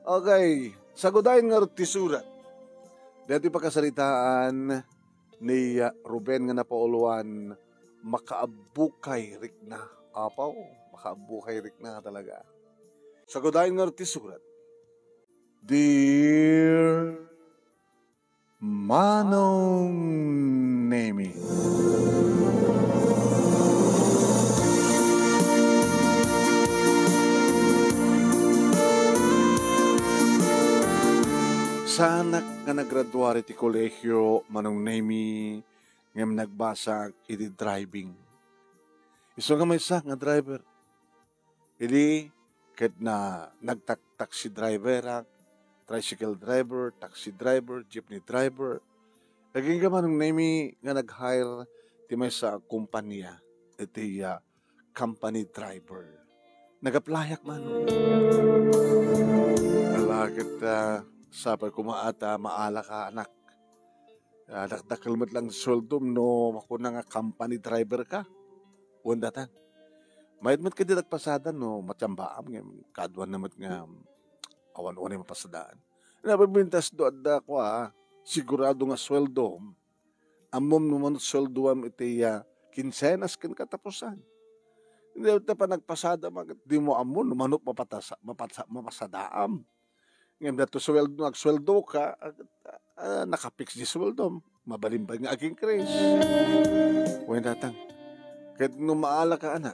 Okay, sagudayin nga ti surat. Dati pagkasalitaan ni Ruben nga napauluan, makaabukay rik na. Apaw, makaabukay rik na talaga. Sagudayin nga ti surat. Dear Manong Nemi, sa anak nga naggraduari ti kolehyo, Manong Nemi, ngam nagbasa iti driving. Iso nga may isa nga driver. Ili, kahit na nagtaksi driver, tricycle driver, taxi driver, jeepney driver. Laging ka Manong Nemi nga nag-hire ti may sa kumpanya, iti company driver. Nagaplayak Manong. Alakit sapay kumaata, maala ka anak. Dakdakalmat lang soldom no makuna nga company driver ka. Undatan. Mayadmat ka di nagpasadan no matsambaam nga kaduan namat nga awan-awan yung mapasadaan. Napabintas do adda ko sigurado nga sweldo. Amom naman sweldoam iti kinsenas kin katapusan. Hindi pa nagpasada di mo amon manok mapasadaam. Ngayon dato nagsweldo ka, nakapix di sweldo, mabalimbay nga aging kres. Huwag datang, kahit nung maala ka anak,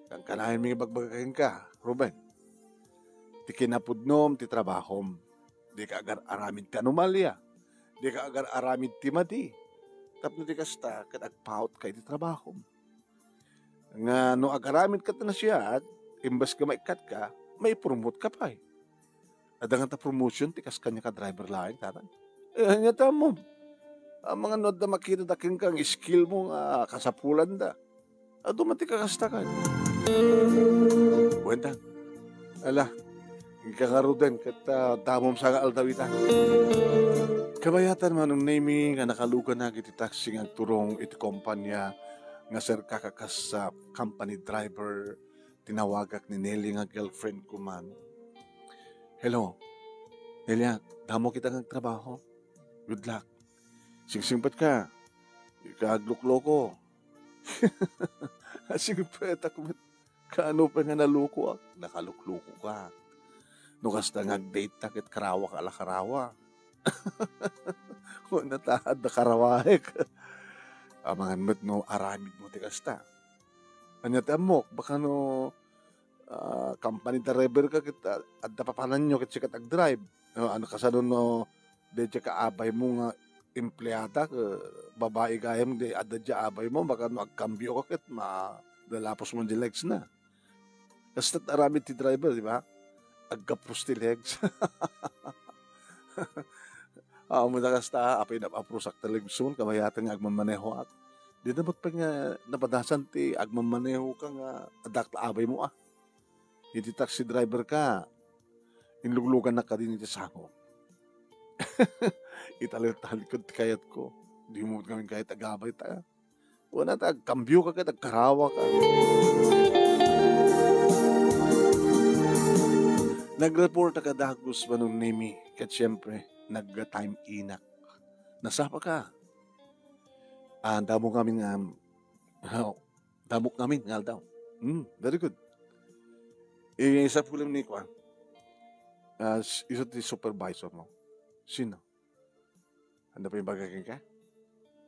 kang kanahin mga bagbagahin ka, Ruben, di kinapudnom, ti trabahom, di ka agar aramid ti anomalya, di ka agar aramid ti madi, tapos di kasta, kat agpaut ka ti trabahom. Nga no agaramid ka na siya, imbas ka maikat ka, may promote ka pa Ada nga ta promotion, tikas kanya ka driver laing taran. Hanya ta mo. Ang mga nod na makita daking kang skill mo nga kasapulan da. Dumati ka kastakan. Buwentang. Ala, ikangaro din kat damom sa aldawitan. Kabayatan Manong Nemi nga nakalugan na iti taxi nga turong iti kompanya nga sir kakakas sa company driver tinawagak ni Nelly nga girlfriend ko man. Hello, Nelia, damo kita ng trabaho. Good luck. Singsimpat ka. Ikaaglok-loko. Singpet ako. Kaano pa nga naluko Nakalukloko ka. Nukasta ngag-date takit karawa ka ala karawa. Kung natahad na karawahik. Amangan mo't no aramid mo tikasta. Anyat amok, baka no company driver ka kita at napapanan nyo kasi kat ag-drive. Ano ka sa doon no, dedya ka abay mo nga empleyata, babae gayam, di adadya abay mo, baka no agkambyo ka kit, dalapos mo di legs na. Kasi aramid ti driver, di ba? Agkapros ti legs. Mo na kasta, apay napaprusak ta legs mo, kamayatan nga agmamaneho at. Di na pa nga napadasan ti agmamaneho ka nga adakta abay mo Hindi taxi driver ka, inluglugan na ka din iti sango. Italikod kayat ko. Di mo kami kahit agabay tayo. Wala ta, kambyo ka kahit agkarawa ka. Nag-report ka dagos Manong Nemi, kat syempre, nag-time inak. Nasapa ka. Damok namin nga daw. Very good. Isa po lang ni Kwan. Isa ti supervisor mo. Sino? Handa pa yung bagaking ka?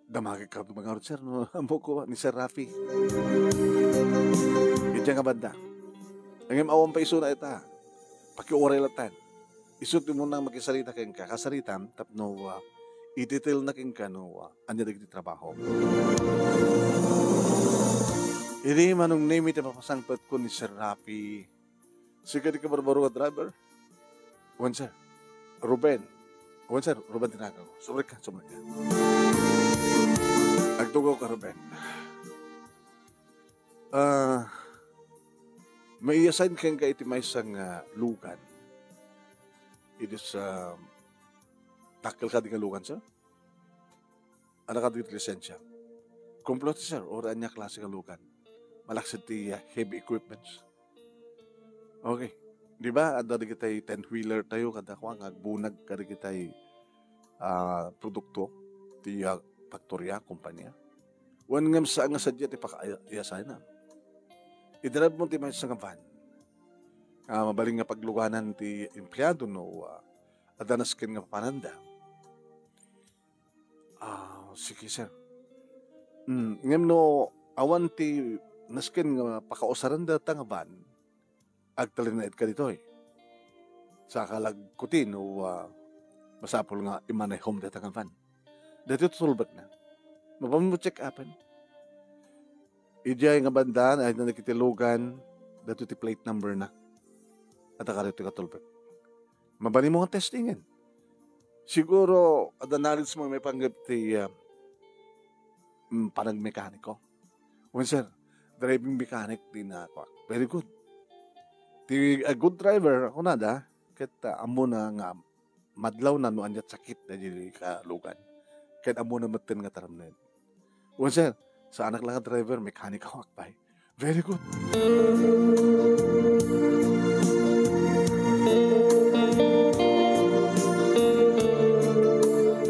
Damagig ka ito mga sir. No? Amo ko ni Sir Rafi. Diyan nga banda. Ang awang pa iso na ita. Pakiorelatan. Isut mo nang makisalita kang ka. Kasaritan, tapno i-detail na kang ka no. Anya dagiti trabaho. Ini Manong Nemi ti papasangpat ko ni Sir Rafi. Sige di ka barbaro ka driver? Wan sir, Ruben. Wan sir, Ruben tinagaw. Sumrik ka. Agtugaw ka, Ruben. May i-assign kang ka iti may isang lugan. It is, takil ka di ka lugan, sir? Ano ka di lisensya? Complete, sir, or anya klase ka lugan. Malaksit ti heavy equipments. Okay. Di ba? Ada rin kita'y 10-wheeler tayo, kada ko nga, bunag ka rin kita'y produkto, ti faktorya, kumpanya. Wan ngam sa nga sadya ti pakaayasay na. Idarab mo ti may sa nga van. Mabaling nga pagluganan ti empleyado no, adanas ken nga pananda. Sige sir. Ngam no, awan ti nasken nga pakausaran da nga van, agtalinait ka dito eh. Sa kalagkutin o masapol nga imanay home data nga van. Dito tutulbat na. Mapamit mo check upan. Ijay nga bandan ay na nakitilugan, dito ti plate number na. At akarito katulbat. Mabali mo nga testingin. Siguro, adanalis mo may panggap ti panagmekaniko. Well, sir, driving mechanic din na ako. Very good. Ti a good driver, ako na da, kita amo na nga madlaw na no anyat sakit na dili kalugan. Kaya amo na matin nga taram na yun. Well, sir, sa anak lang nga driver, mechanic ako akbay. Very good.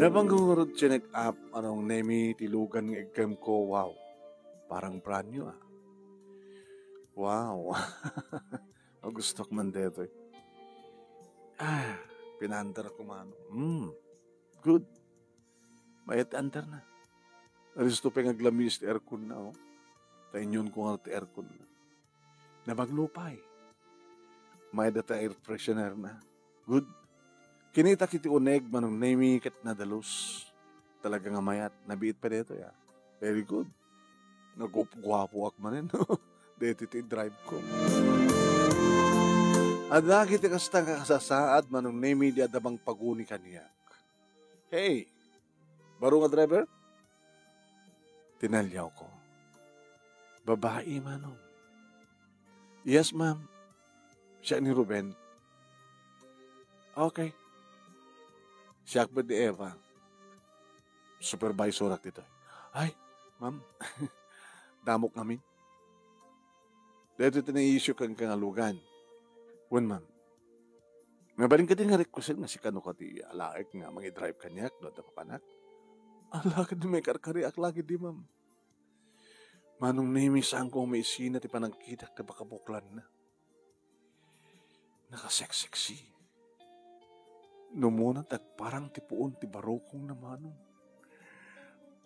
Nabang gumurod chinek up, anong nemi, tilugan ng exam ko, wow. Parang brand new ah. Wow. Gusto ko man dito eh. Pinandar ko man. Good. Mayat andar na. Aristo pa nga glamis ti aircon na oh. Tainyon ko nga ti aircon na. Nabaglupay. May data air freshener na. Good. Kinita kiti uneg manong nemi kat nadalus. Talaga nga mayat. Nabiit pa dito ya. Very good. Nagupgwapo ak manin. Dito ti drive ko. At nakita kasta kasasaad manong nemi di adabang paguni kaniyak. Hey, baro nga driver? Tinalyaw ko. Babae manong. Yes ma'am. Siya ni Ruben. Okay. Siya ba di Eva? Supervisor ak dito. Ay, ma'am. Damok namin. Dito tina-issue kang kangalugan. Wan, ma'am. Mabaling ka din nga requestin nga si kano ka ti alaik nga mangi-drive kanyak do papanak. Alakad di may karkariak lagi di, ma'am. Manong nimisan ko may isina ti panagkitak na bakabuklan na. Nakaseksiksi. Numuna parang tipuon ti barokong na manong.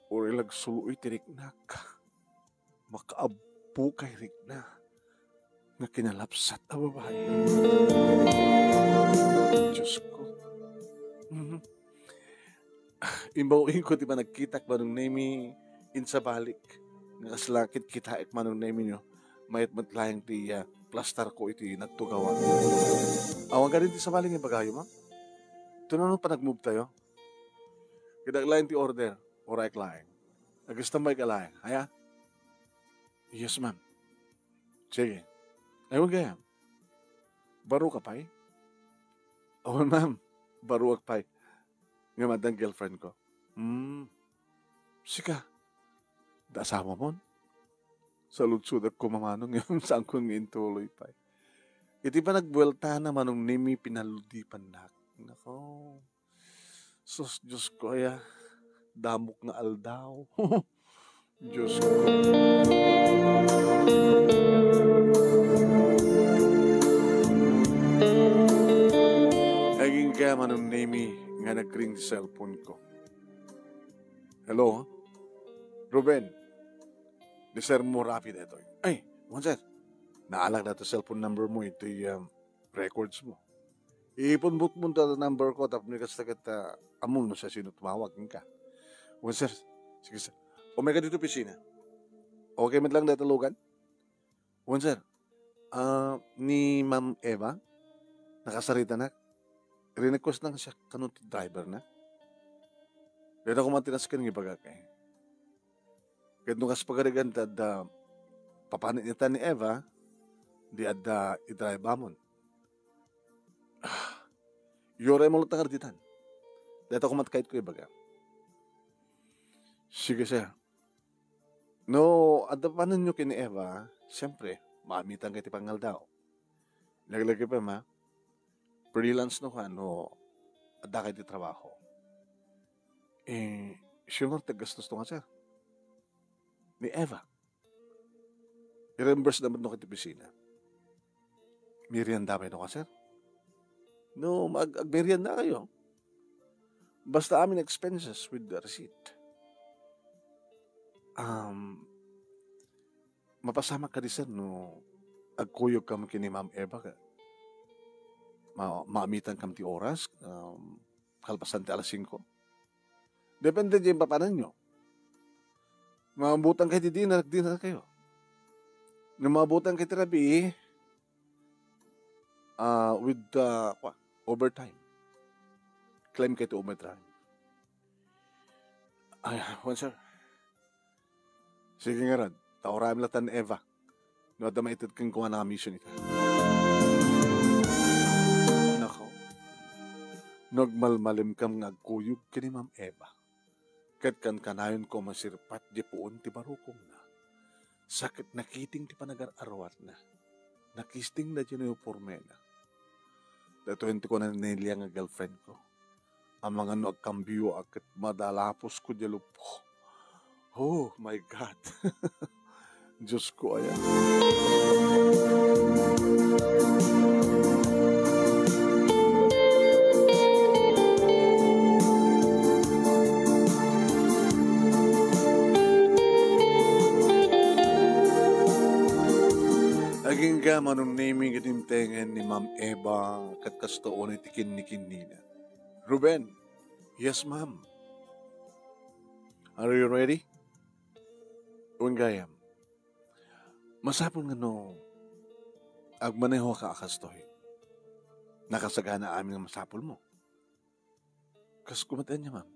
Uri lagsuloy ti riknak. Makaabu kay rikna. Nga kinalapsat na babae. Diyos ko. Imbawin ko ti ba nagkitak manong nemi insabalik. Nga kaslakit kitaik manong nemi nyo. Mayat matlayang ti plastar ko iti nagtugawan. Awang ka rin ti sabaling yung bagayo, ma'am? Ito na pa nag-move tayo. Kidaglayan ti order. Oray klaing. Nagistambay ka laing. Haya? Yes, ma'am. Sige. Ayaw kaya. Baro ka pa'y? Oo, ma'am. Baro ak pa'y. Nga madang girlfriend ko. Sika. Dasama mo? Sa lutsud at kumamanong yung saan kong intuloy pa'y. Iti pa nagbuelta na manong nimi pinaludipan na. Nako. Sus, Diyos ko ay damok nga aldaw. Diyos ko. Aging kaya manong nemi nga nag-ring cellphone ko. Hello? Ruben? Di sir mo rapid ito. Ay, one sir. Naalag na ito cellphone number mo. Ito yung records mo. Ipon-book mo ito number ko. Tapos may kasagat amon mo sa sino tumawag ka. One sir. Sige sir. Omega dito pisina. Okay man lang na talugan? One sir. Ni Ma'am Eva. Nakasarita na. Request lang siya kanong driver na. Dito ako matinas ka ng ibagakay. Kaya nung kaspagarigan da papanit niya ni Eva, di ada i-drive amon. Yore mo lang tangarditan. Dito ako matkait ko ibaga. Sige sir. No, adapanan nyo kini Eva, siyempre, maamitan kayo ti pangal daw. Laglagi pa ma, freelance no ka, no, ada kayo di trabaho. Siya nga tagastos to nga sir, ni Eva. I-reimburse naman no kiti pisina. Miriam damay no ka sir. No, mag-agberian na kayo. Basta amin expenses with the receipt. Mapasama ka di sir no agkuyog kam kini Ma'am Eva ka. Maamitan kam ti oras, kalpasan ti alas 5. Depende din papanan nyo. Maabutan kayo ti dinner kayo. Nung maabutan kayo ti rabi, with overtime. Claim kayo ti overtime. Ay, sir. Sige nga rin. Taurami latan ni Eva. No, ada maitid kang kuha na mission ito. Nako. Nagmalmalim kam ngagkuyog kini Ma'am Eva. Kat kan kanayon ko masirpat di puon ti barukong na. Sakit nakiting ti panagar-arwat na. Nakisting na dyan yung pormena. Dato hindi ko na niliya nga girlfriend ko. Ang mga nagkambiyo akit madalapos ko dyan lupo. Oh my God. Diyos ko ayan. Aging ka manong naming itimtengan ni Ma'am Eva kat kastoon iti kinnikinina. Ruben, yes ma'am. Are you ready? Unggayam. Masapon nga no, agmaneho ka akastoy. Nakasagana amin nga masapol mo. Kas kumatain niya ma'am.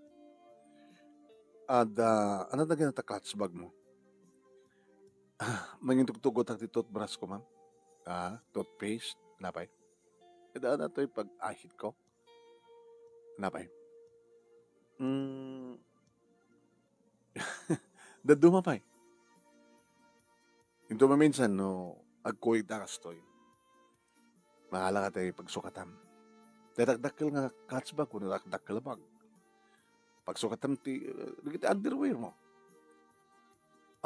At ano na ganang clutch bag mo? Mangintugtugot ang toothbrush ko, ma'am. Toothpaste. Napay. Kada na ito'y pag-ahit ko. Napay. Daduma pa'y. Ito maminsan, no, agkoy takas to'y. Mahala ka tayo pagsukatam. Dadakdakil nga clutch bag ko, dadakdakil bag. Pagsukatam ti, underwear mo.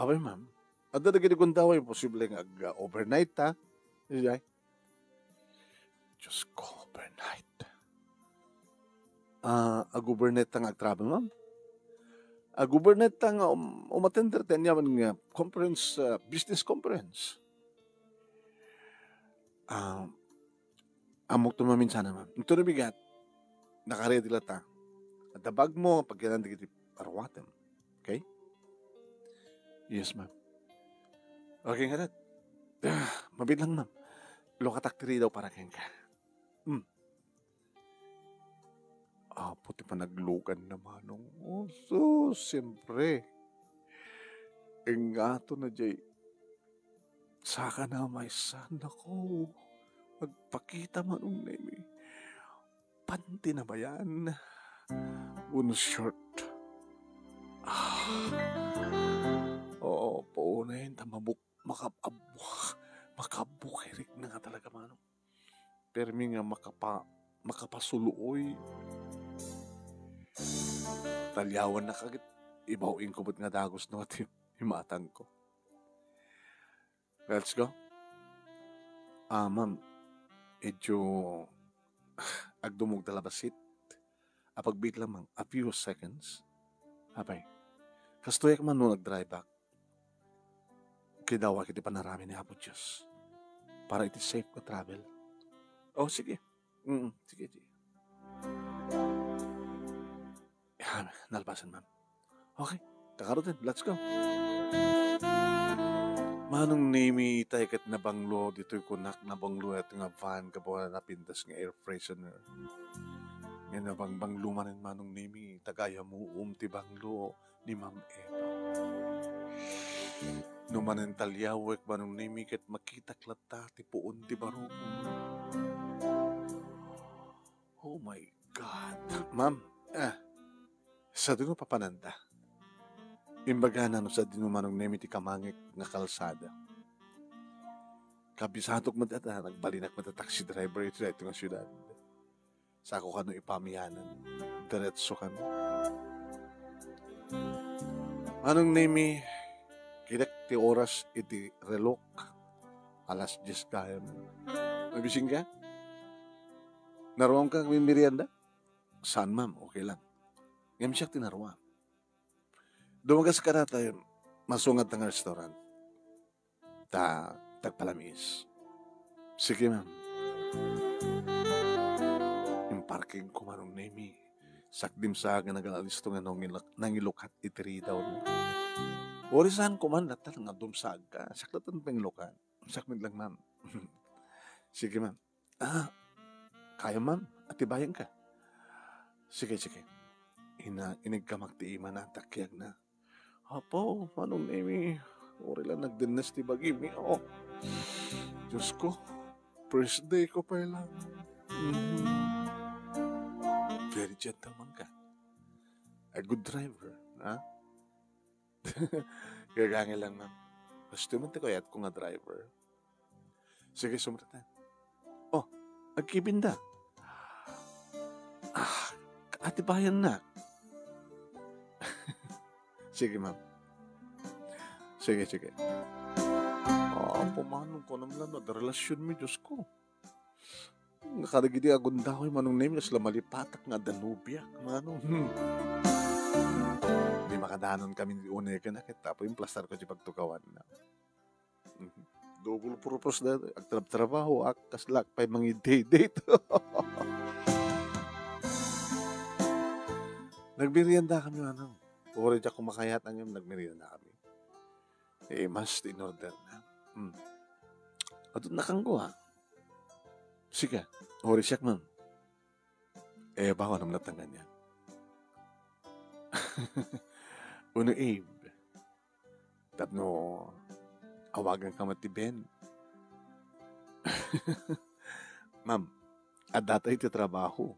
Abay, ma'am. At na naging daw ay posible nga overnight ha. Iyay. Diyos ko, overnight. Overnight ang ag-travel, ma'am. Overnight ang umatender tayo naman nga conference, business conference. Amok tumamin sana, ma'am. Ito na bigat. Nakaredy lata. At dabag mo, pagkailan di kita parwatem. Okay? Yes, ma'am. Okay nga rin. Mabit lang, ma'am. Lokataktiri daw para kayang ka. Puti pa naglugan naman. So, siyempre. Engato na, Jay. Saka na may sana ko. Magpakita manong name. Panty na ba yan? Uno short. Oo, paunahin. Tamabuk. Makabukirik na nga talaga manong. Permi nga makapasuluoy. Talyawan na kagit. Ibawin ko ba't nga dagos na ito himatang ko. Let's go. Ma'am, medyo agdumog talabasit. Apagbit lamang, a few seconds. Abay, kastoyak man no nag-drive back. Kidawa kiti panarami ni Apo Diyos. Para iti safe ko travel. Oh, sige. Sige. Nalpasan, ma'am. Okay, kakarotin. Let's go. Manong name itay kat nabanglo dito'y kunak nabanglo at nga van kabawa na pintas nga air freshener. Nga nabangbanglo manin manong name tagaya mo ti banglo ni Ma'am Eva. Numanin talyawek manong name kat makita klata ti puon ti baro. Oh my God. Ma'am, sa dino papananda. Imbaga na no sa dino manong name ti kamangik nga kalsada. Kabisatok man data, nagbalinak man taxi driver ito na ito nga syudad. Sa ako kano ipamiyanan. Diretso kano. Anong name kidak ti oras iti relok. Alas 10 kaya man. Nagising ka? Naruang ka kami merienda? Saan ma'am? Okay lang. Ngayon siya tinaruang. Dumagas ka na tayo, masungat ng restaurant. Tagpalamis. Sige ma'am. Yung parking ko manong name sakdim sa akin nag-alisto nga nangilukat itiri daw. Orisan ko man natal nga dumsag ka. Saklatan pa yung lukat. Sakmit lang ma'am. Sige ma'am. Kaya ma'am. Atibayan ka. Sige. Inig ka magtiima na. Takyag na. Apo, manong name ori lang nagdinas ti bagimi. Oh. Diyos ko. First day ko pa lang. Very gentleman ka. A good driver. Ha? Gagangin lang ma'am. Gusto mo ko yat ko nga driver. Sige, sumratan. Oh, agkibinda. Atibayan na. Sige, ma'am. Sige. Pumanong ko naman na relasyon mo, Diyos ko. Nakaragidi agunda ko yung manong name sila malipatak nga Danubia. Manong. Di makadanon kami ni unay ka na kita. Po yung plastar ko di pagtukawan na. Double purpose na. Agtrab-trabaho, kaslak pa yung mga date. Nagmerienda kami, manong. Uri dyan kumakayatan yung nagmerienda kami. Must in order na. At nakang ko ha. Sige, ori siyak ma'am. Baka naman natangan niya. Uno Abe. Tapno, awagan ka mati Ben. Ma'am, at data iti trabaho.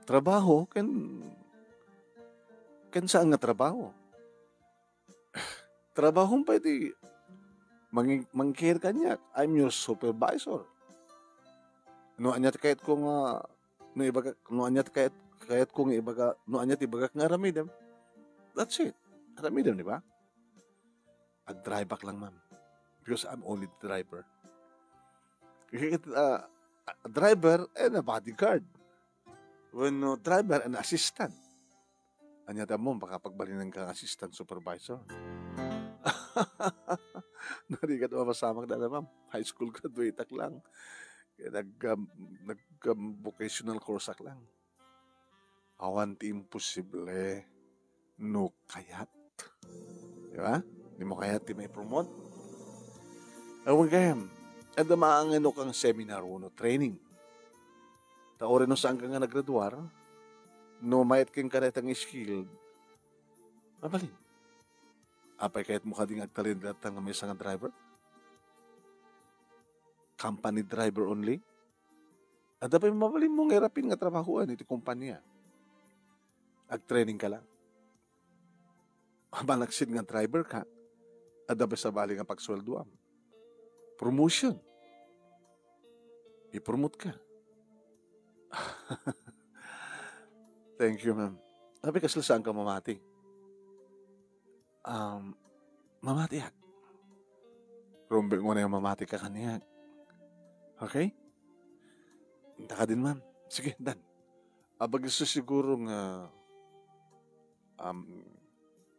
Trabaho, kan saan nga trabaho? Trabaho pa iti mangkir ka niya. I'm your supervisor. No anyat kahit kung no ibaga no anyat kahit kung ibaga no anyat ibaga nga ramidem. That's it. Ramidem, di ba? Ag-drive back lang, ma'am. Because I'm only the driver. A driver and a bodyguard. When no driver and assistant. Anyat mo baka pagbalinan kang assistant supervisor. Narigat mo masamang na ma'am. High school graduate ak lang. Nag-vocational course ak lang. Awanti imposible. No kayat. Diba? Di mo kayat, di may promote. Awan kayam. Ada maangano kang seminar o training. Taore no saan ka nga naggraduar. No mayat kang karetang skill. Mabalin. Apay kahit mukha ding agtalindatan ng may isang driver? Company driver only? At dapat mabalin mong erapin nga trabahuan iti kumpanya. Ag-training ka lang. Malaksid nga driver ka, at dapat sa bali nga pagsweldoan. Promotion. I-promote ka. Thank you, ma'am. Sabi kasla saan ka mamati? Mamati yan. Rumbel mo na yung mamati ka kaniya. Okay? Hinta ka din, ma'am. Sige, dan. Abag gusto siguro nga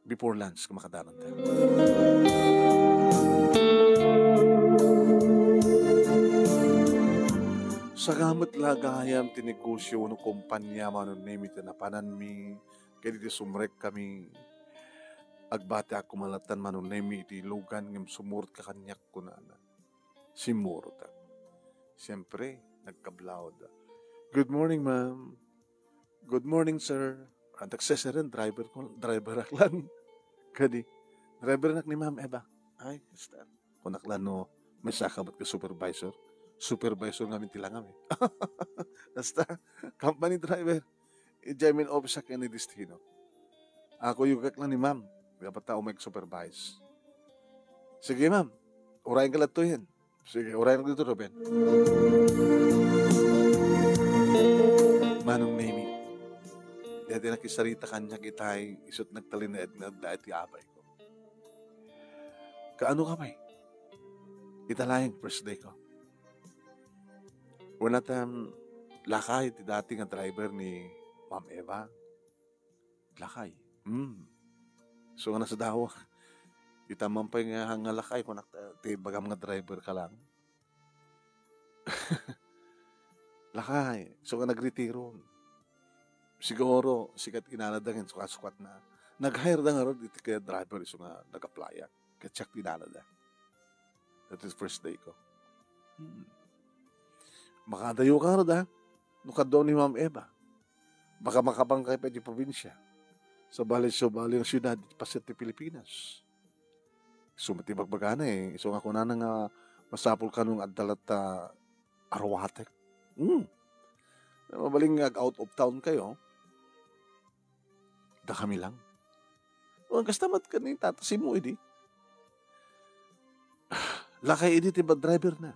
before lunch kumakadanan tayo. Sa gamit lagayam tinegosyo no kumpanya manon name iti napanan mi kaya diti sumrek kami agbate ako malatan manon name iti lugan ngem sumurot ka kanyak kunana. Simurot ako. Siyempre, nagkablawd. Good morning, ma'am. Good morning, sir. Ang takseseren, driver ak lang. Kadi, driver nak ni ma'am Eba. Ay, kasta. Kunak lang no, may sakabat ka supervisor. Supervisor nga mintilang kami. Basta, company driver. I-jamin office sa kanya destino. Ako yugak lang ni ma'am. Dapat tao may supervise. Sige, ma'am. Urayin ka lang to yan. Sige, orayan ko dito, Ruben. Manong Nemi, dati nakisarita kanya kitay isot nagtalinaed na dahit iabay ko. Kaano ka may? Italayang first day ko. Una tam, lakay ti dati nga driver ni Ma'am Eva. Lakay. So nga nasa dawa. Itamang pa nga hangalakay kung ti bagam nga driver ka lang. Lakay. So nga nagretiro. Siguro, sikat inanadangin, sukat-sukat na. Nag-hire na nga ron, iti kaya driver, so nga nag-applyan. Kaya check inanada. That is first day ko. Makadayo ka ron, ha? Nukado ni Ma'am Eva. Baka makabangkay pa di probinsya. Sa bali ng syudad, pasit ti Pilipinas. Sumati bagbagana eh. So nga kuna nga masapol ka nung adalat arwatek. Mabaling out of town kayo. Da kami lang. O kastamat ka ni tatasim mo idi. Lakay idi ti ba driver na.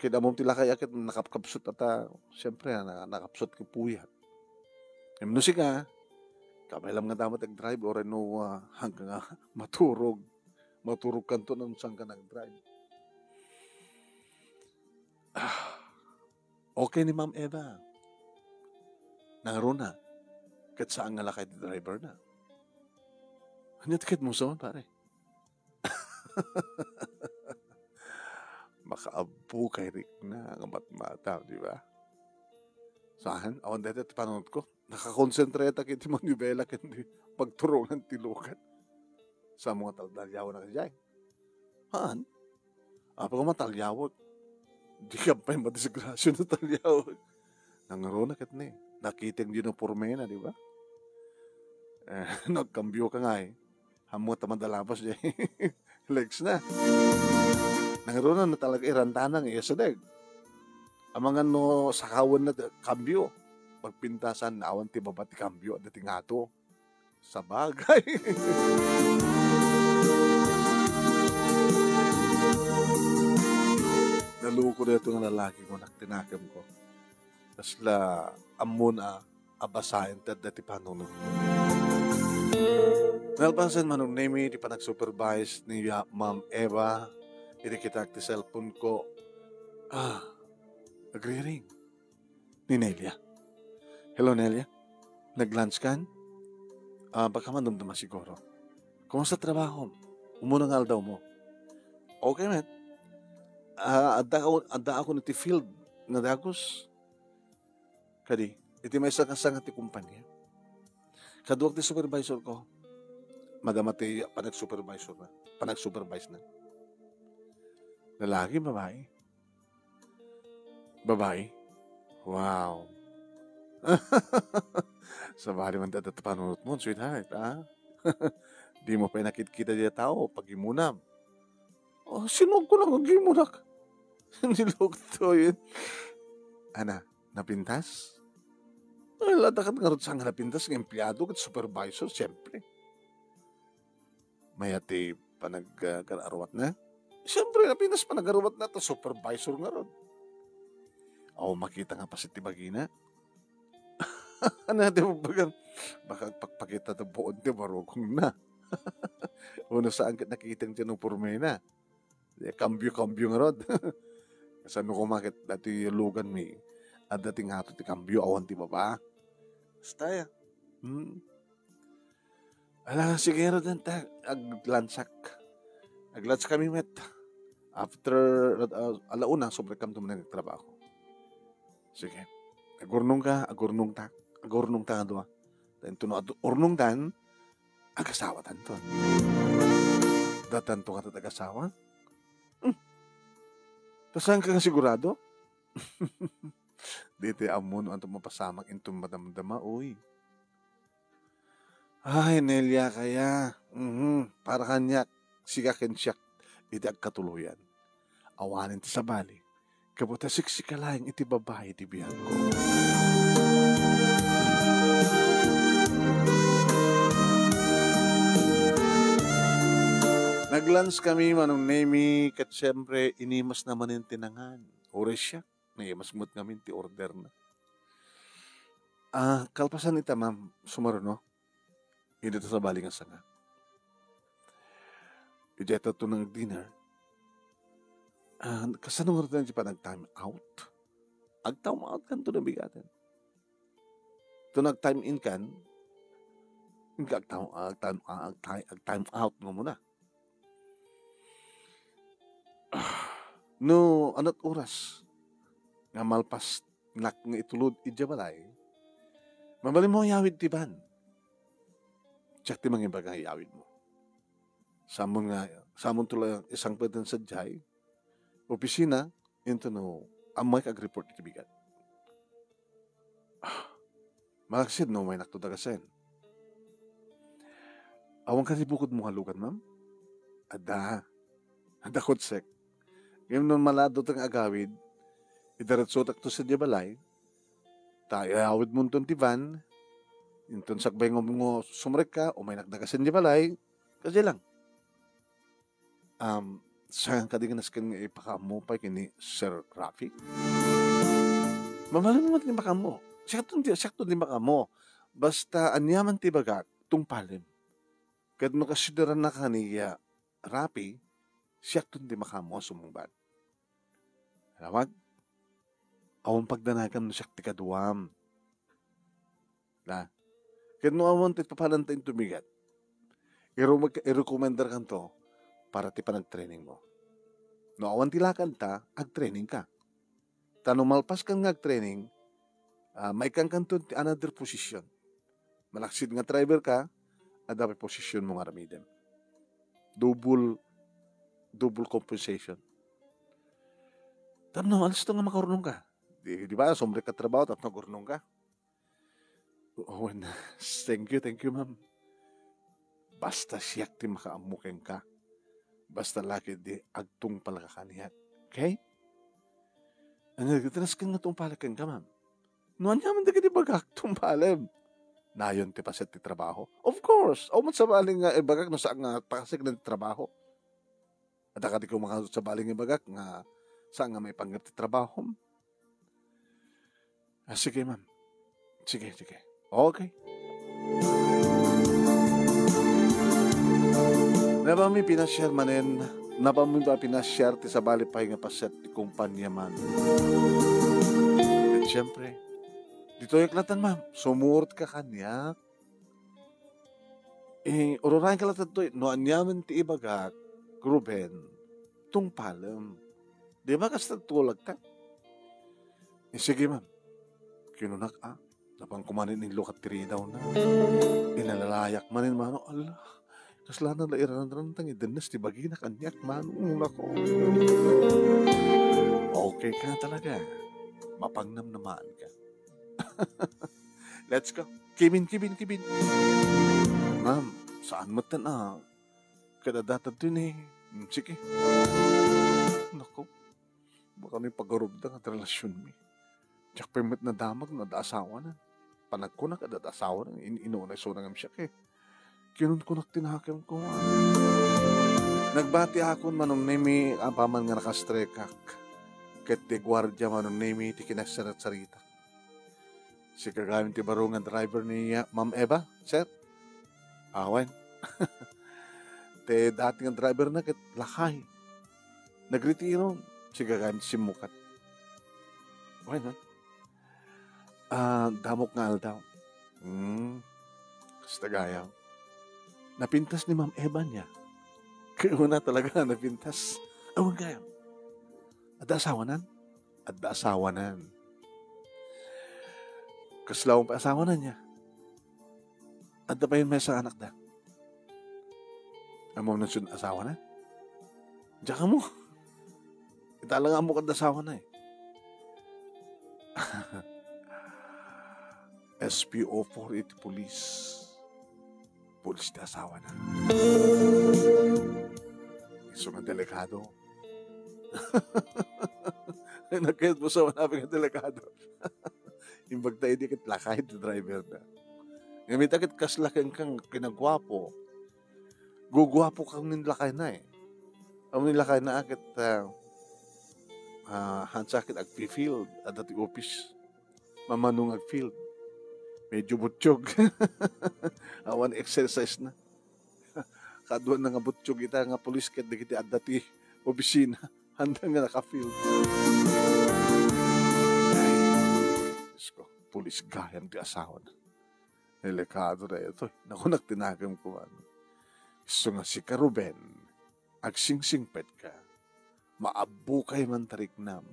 Kaya mo tilakay akit nakapkapsot at siyempre nakapsot ki puyat. Imnusi ka, kamay lang nga damat nag-drive or no hanggang maturog kanto ng saan ka nag-drive. Okay ni Ma'am Eva. Nangaro na. Kat saan nga lakay di driver na. Hanyat kit mo sa pare. Makaabu kay Rick na ang matmata, di ba? Sa akin, awan dito at panood ko, nakakonsentreta kiti mo ni Bella kundi pagturungan tilukan sa mga talyaw na kajay. Haan? Apa ko matalyawot? Di ka pa yung madisgrasyon na talyawot. Nangaro na kat ni. Nakiting din ang pormena, di ba? Nagkambyo ka nga eh. Hamot ang madalabas niya. Legs na. Nangaro na talaga irantanang isadag. Ang mga no sakawan na kambyo. Pagpintasan, awan ti babati kambyo at dating ato. Sa bagay. Naluko na ito ng lalaki ko, naktinakam ko. Tapos la, amon abasayan tad dati panunod. Nalpasan manong name, di pa nag-supervise ni Ma'am Eva. Irikitak ti cellphone ko. Nagre-ring. Ni Nelia. Hello, Nelia. Nag-lunch kan? Baka manumdama siguro. Kumusta trabaho? Umunang aldaw mo. Okay, man. Adda ako niti field na dagos. Kadi, iti may sakasang ti kumpanya. Kaduwag ti supervisor ko. Madamati panag-supervisor na. Panag-supervise na. Lalaki, babae? Babae? Wow. Sa bali man dati panunot mo, sweetheart, ha? Di mo pa nakikita diya tao pag imunam. Sinog ko lang ang imunak. Nilog to yun. Ana, napintas? Ladakat nga rin sa nga napintas ng empleyado at supervisor, siyempre. Mayati pa nag-arawat na? Siyempre, napintas pa nag-arawat na ito, supervisor nga rin. Makita nga pa si Tibagina. Ano, di mo bagang, baka pagpakita ito buod, di marugong na. Una saan nakita ng pormena. Kambyo nga rin. Kasi ano kumakit dati lugan mi, at dating hato ti kambyo, awan ti baba. Basta ya. Ala, sige rin aglansak. Aglansak kami met. After, alauna, sobre kam tumanin nagtrabaho. Sige. Agurnong ka, agurnong tak. Agurnong ta nga doa. Tanto no, urnong dan, agasawa tanto. Datanto ka tatagasawa? Saan ka sigurado? Dito amon ang mapasamak intong madamdama, uy. Ay, Nelia, kaya. Para kanya, sigakin siya. Iti agkatuluyan. Awanin ti sa bali. Kabuta siksikalaing iti babae ti biyan ko. Naglunch kami manong nemi kat siyempre inimas naman yung tinangan. Ores siya. Naimas mo't kami ti order na. Kalpasan ita ma'am, sumaro no? Hindi to sa baling nga. Ijeta to ng dinner. Kasanong order na pa nag-time out? Ag-time out kan to nabigatan. To nag-time in kan, hindi ag-time out mo muna. No, anot oras nga malpas nak nga itulod idyabalay, mabalin mo yawid tiban. Tsak ti mga bagay yawid mo. Samon tula isang pwedeng sadyay, opisina, into no, amay kag-report iti bigat. Malaksid no, may naktudagasen. Awang kasi bukod mo halugan, ma'am? Ada kotsek. Ngayon nun malado tang agawid, idaratsotak to sa diabalay, tayo awid mo ton tivan, inton sakbay mo sumrek ka, o may nakdagasan diabalay, kasi lang. Sayang ka di nga naskin nga ipakamo pa kini Sir Rafi. Mamalan mo din makamo. Sakto din makamo. Basta anyaman ti bagat, tung palim. Kad makasideran na kaniya Rafi, sakto din makamo sumungbat. Alawag, awang pagdanagan no siyak ti kaduam. Kad no awang ti papalantain tumigat, i-recommender kan to, para ti panag-training mo. No awan tilakan ta, ag-training ka. Tanong malpas kang ag-training, may kang kanton ti another position. Malaksid nga driver ka, adapi position mo nga ramidem. Double compensation. Tanong, alas ito nga makarunong ka. Di ba, sombre ka trabaho, tapos nagurunong ka. Oh, thank you, ma'am. Basta siyak ti makaamukin ka. Basta laki di agtung palakakanihat. Okay? Ano, tanas kang natong palakan ka, ma'am. Noan yaman di ka di bagagtung palam. Nayon ti paset ti trabaho. Of course. O man sa baling nga ibagak no saan nga pakasig na ti trabaho. At akadi ko makasot sa baling ibagak nga saan nga may panggap ti trabaho. Sige, ma'am. Sige. Okay. Napami pinashare manen, napami ba pinashare ti sa bali pa nga paset ti kumpanya man. At syempre, dito yung klatan ma'am, sumurot ka kanyak. Urunahin ka latan to, no anyaman ti ibagat, gruben, tung palam. Di ba kasi tulag ka? Sige ma'am, kinunak napang kumanin ng lukat tiri daw na. Inalalayak manin mano, Allah. Kaslanan la iran-rantang idanas ti bagi na kanyak manong ako. Okay ka talaga. Mapangnam naman ka. Let's go. Kibin. Ma'am, saan mo tan kadadatan din eh. Sige. Nako. Baka may pagkarubdang at relasyon mi. Tsak permit na damag na daasawa na. Panagkunak at daasawa na. Inuunay so nangam siya eh. Kinun ko tinahakam ko. Nagbati akon manong nemi paman nga nakastrekak. Ket ti gwardya manong nemi ti kinagsarat-sarita. Si kagamin ti barungan driver ni Ma'am Eva, sir. Awan. Te dati nga driver na ket lakay. Nagretiro. Si kagamin si Mukat. Awan ha? Damok nga aldaw. Kastagayaw. Napintas ni Ma'am Eva niya. Kaya na talaga napintas. Awan kaya. Adda asawanan. Kaslawang pa asawanan niya. Adda pa yun may sa anak da. Amam na siya asawanan. Diyan ka mo. Italang mo kada asawanan eh. SPO 480 Police. Pulis na asawa na. Iso nga delikado. Nagkayat mo sa manapin nga delikado. Imbag tayo di kit lakay the driver na. Ngamit akit kaslakan kang kinagwapo. Gugwapo kang nilakay na eh. Ang nilakay na akit hansakit ag-field at dati office. Mamanong ag-field. Medyo butsyog. Awan exercise na. Kaduan na nga butsyog ita nga pulis ket dagiti at dati opisina. Handa nga naka-field. Ay, Diyos ko, pulis gayan ti asawa na. Delikado na ito. Naku, nagtinagam ko ano. So nga si Ruben, agsingsingpet ka, maabukay man tariknam,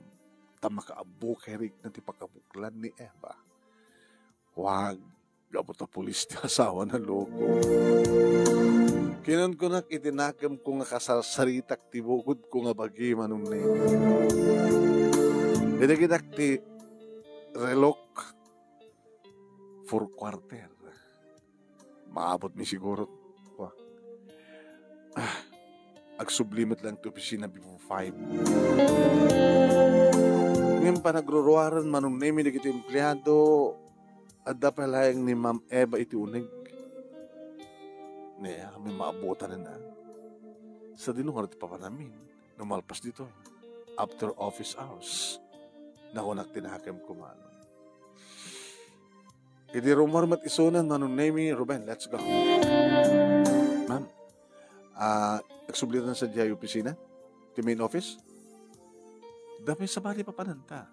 tamakaabukay rik na ti pakabuklan ni Eva. Wag, gabot na pulis ti asawa na loko. Kinan ko nak itinakam ko nga kasasaritak ti bukod ko nga bagi manong na yun. Dinaginak ti relok for quarter. Maabot mi siguro. Agsublimit lang ito opisina before 5. Ngayon pa nagruruaran manong name na kita empleyado at dapalayang ni Ma'am Eva iti unig. Niya, kami maabutan na sa dinungan at papanamin. Numalpas dito. After office hours. Nakunak tinakam ko manong. Hindi rumarmat isunan manong name Ruben, let's go. Ma'am, nagsublitan sa diya opisina? The main office? Dami sa bali pa pananta.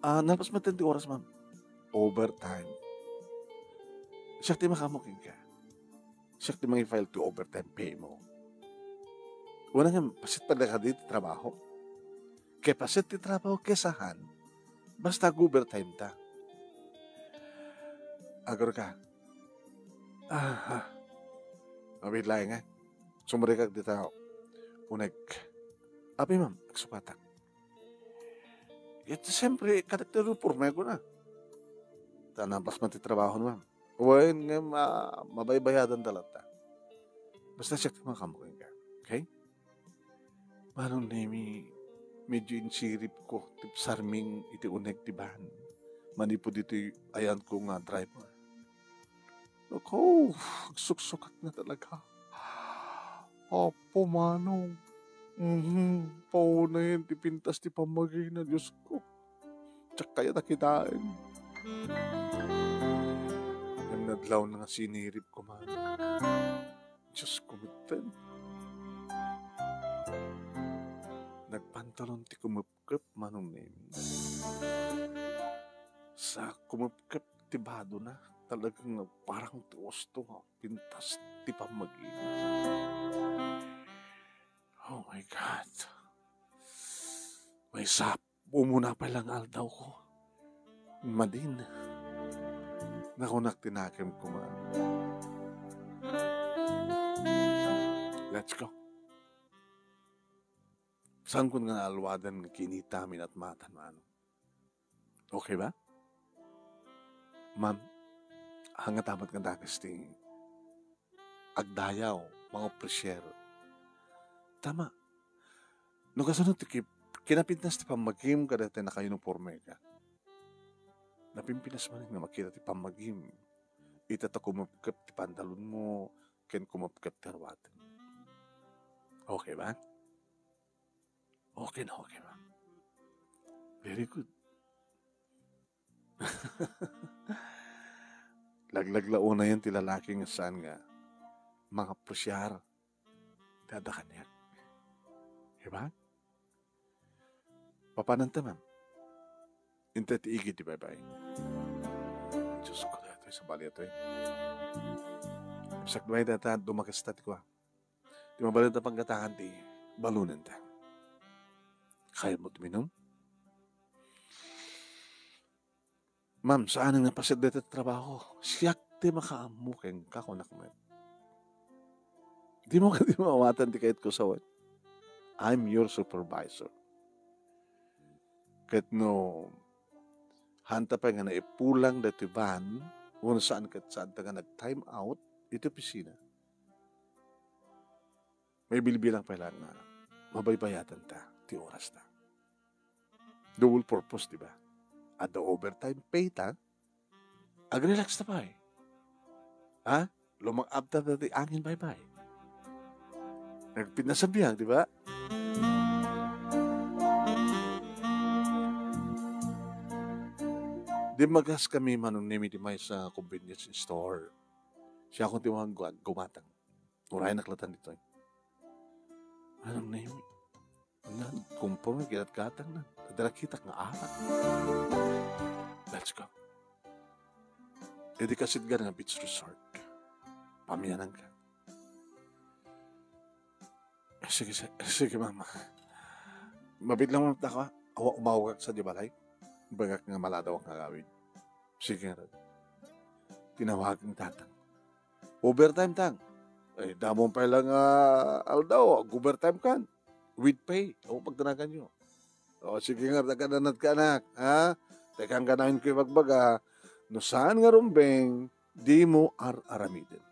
Nalpas matindi oras, ma'am. Overtime. Siya ti makamuking ka. Siya ti mga file to overtime pay mo. Una nga, pasit pa ka dito trabaho. Kaya pasit ti trabaho kesahan. Basta overtime ta. Agor ka. Mabit lang nga. Sumurikag dito unig. Abi ma'am, agsupatak. Ito siyempre, karakter reforme ko na. Tanampas man ti trabaho ma'am. Uwain nga mabaybayadan talata. Basta siya makamukin ka. Okay? Manong nemi, medyo insirip ko. Tip sarming iti unig tibahan. Manipo dito ayan ko nga driver. Ako, suksukak na talaga. Apo, manong. Paunahin, tipintas, ti pamagay na Diyos ko. Tsak kaya nakitain. Yung nadlaw na nga sinirip ko, manong. Diyos ko, mitan. Nagpantalon ti kumupkap, manong name. Sa kumupkap, ti bado na. Talagang parang tuos to, pintas, ti pamagay. Oh my God. May umuna pa lang aldaw ko. Madin. Nakunak tinakim ko man. Let's go. Saan ko nga alwadan ng kinitamin at matan mano? Okay ba? Ma'am, hangat amat nga dagas ting agdayaw, mga presyero. Tama. No kasunod kinapintas ti pamagim kada tayo naka-uniforme ka. Napimpinas man nga makita ti pamagim. Itata kumapkap ti pantalon mo, ken kumapkap ti arwatan. Okay ba? Okay na okay ba? Very good. Laglaglaon na yan ti lalaking saan nga mga presyar. Dadakan yan. Diba? Papananta, ma'am. Inte ti igit, di bye-bye. Diyos ko na ito, sa bali ito eh. Ibsak duway data, dumakastat ko. Di mabalad na panggatahan ti balunan ta. Kaya mo tuminom? Ma'am, saan ang napasid dito trabaho? Siyak ti makaamukeng kakunak mo. Di mo mawatan ti kahit ko sa what? I'm your supervisor. Kahit no, hanta pa nga na ipulang dati van, kung saan ta nga nag-time out, ito opisina. May bilbilang pa lang nga, mabaybayatan ta, ti oras ta. Dual purpose, di ba? At the overtime pay ta, ag-relax ta pa eh. Ha? Lumang-abta na ti angin bye-bye. Nagpinasabihang, di ba? Di magas kami manunimi di may sa convenience store. Siya akong tiwang gumatang. Uray naklatan dito. Anong nimi? Kumpong na gilat-gatang na. Tadala kita nga arak. Let's go. Edi kasit nga nga beach resort. Pamiyanan ka. Sige mama. Mabit lang mamta ka. Awa umawag sa dibalay. Bagak nga maladaw ang gagawin. Sige nga. Tinawag ng tatang. Overtime tang. Eh, damon pa lang aldaw. Overtime kan. With pay. O pagdanagan nyo. O sige nga. Tagananat ka anak. Ha? Tekang ganahin ko yung magbaga. No saan nga rumbeng. Di mo aramidin.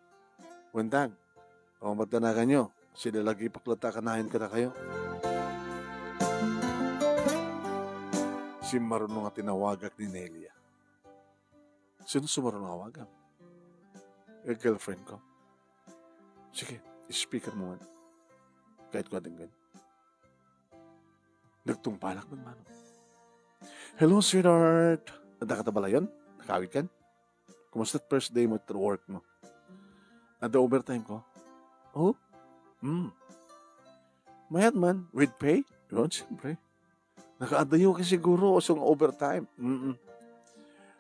Wentang. O magdanagan nyo. Sila lagi paklata kanahin ka na kayo. Si marunong nga tinawagak ni Nelia. Sino sumarunong awagam? Eh, girlfriend ko. Sige, speaker mo man. Kahit ko ating ganyan. Nagtungpalak ng mano. Hello, sweetheart. Nanda ka ta bala yun? Nakawit kan? Kumusta first day mo at work mo? Nanda overtime ko? Oh? Mayat man, with pay? Yun, siyempre. Nakaandayo ka siguro o siyang overtime.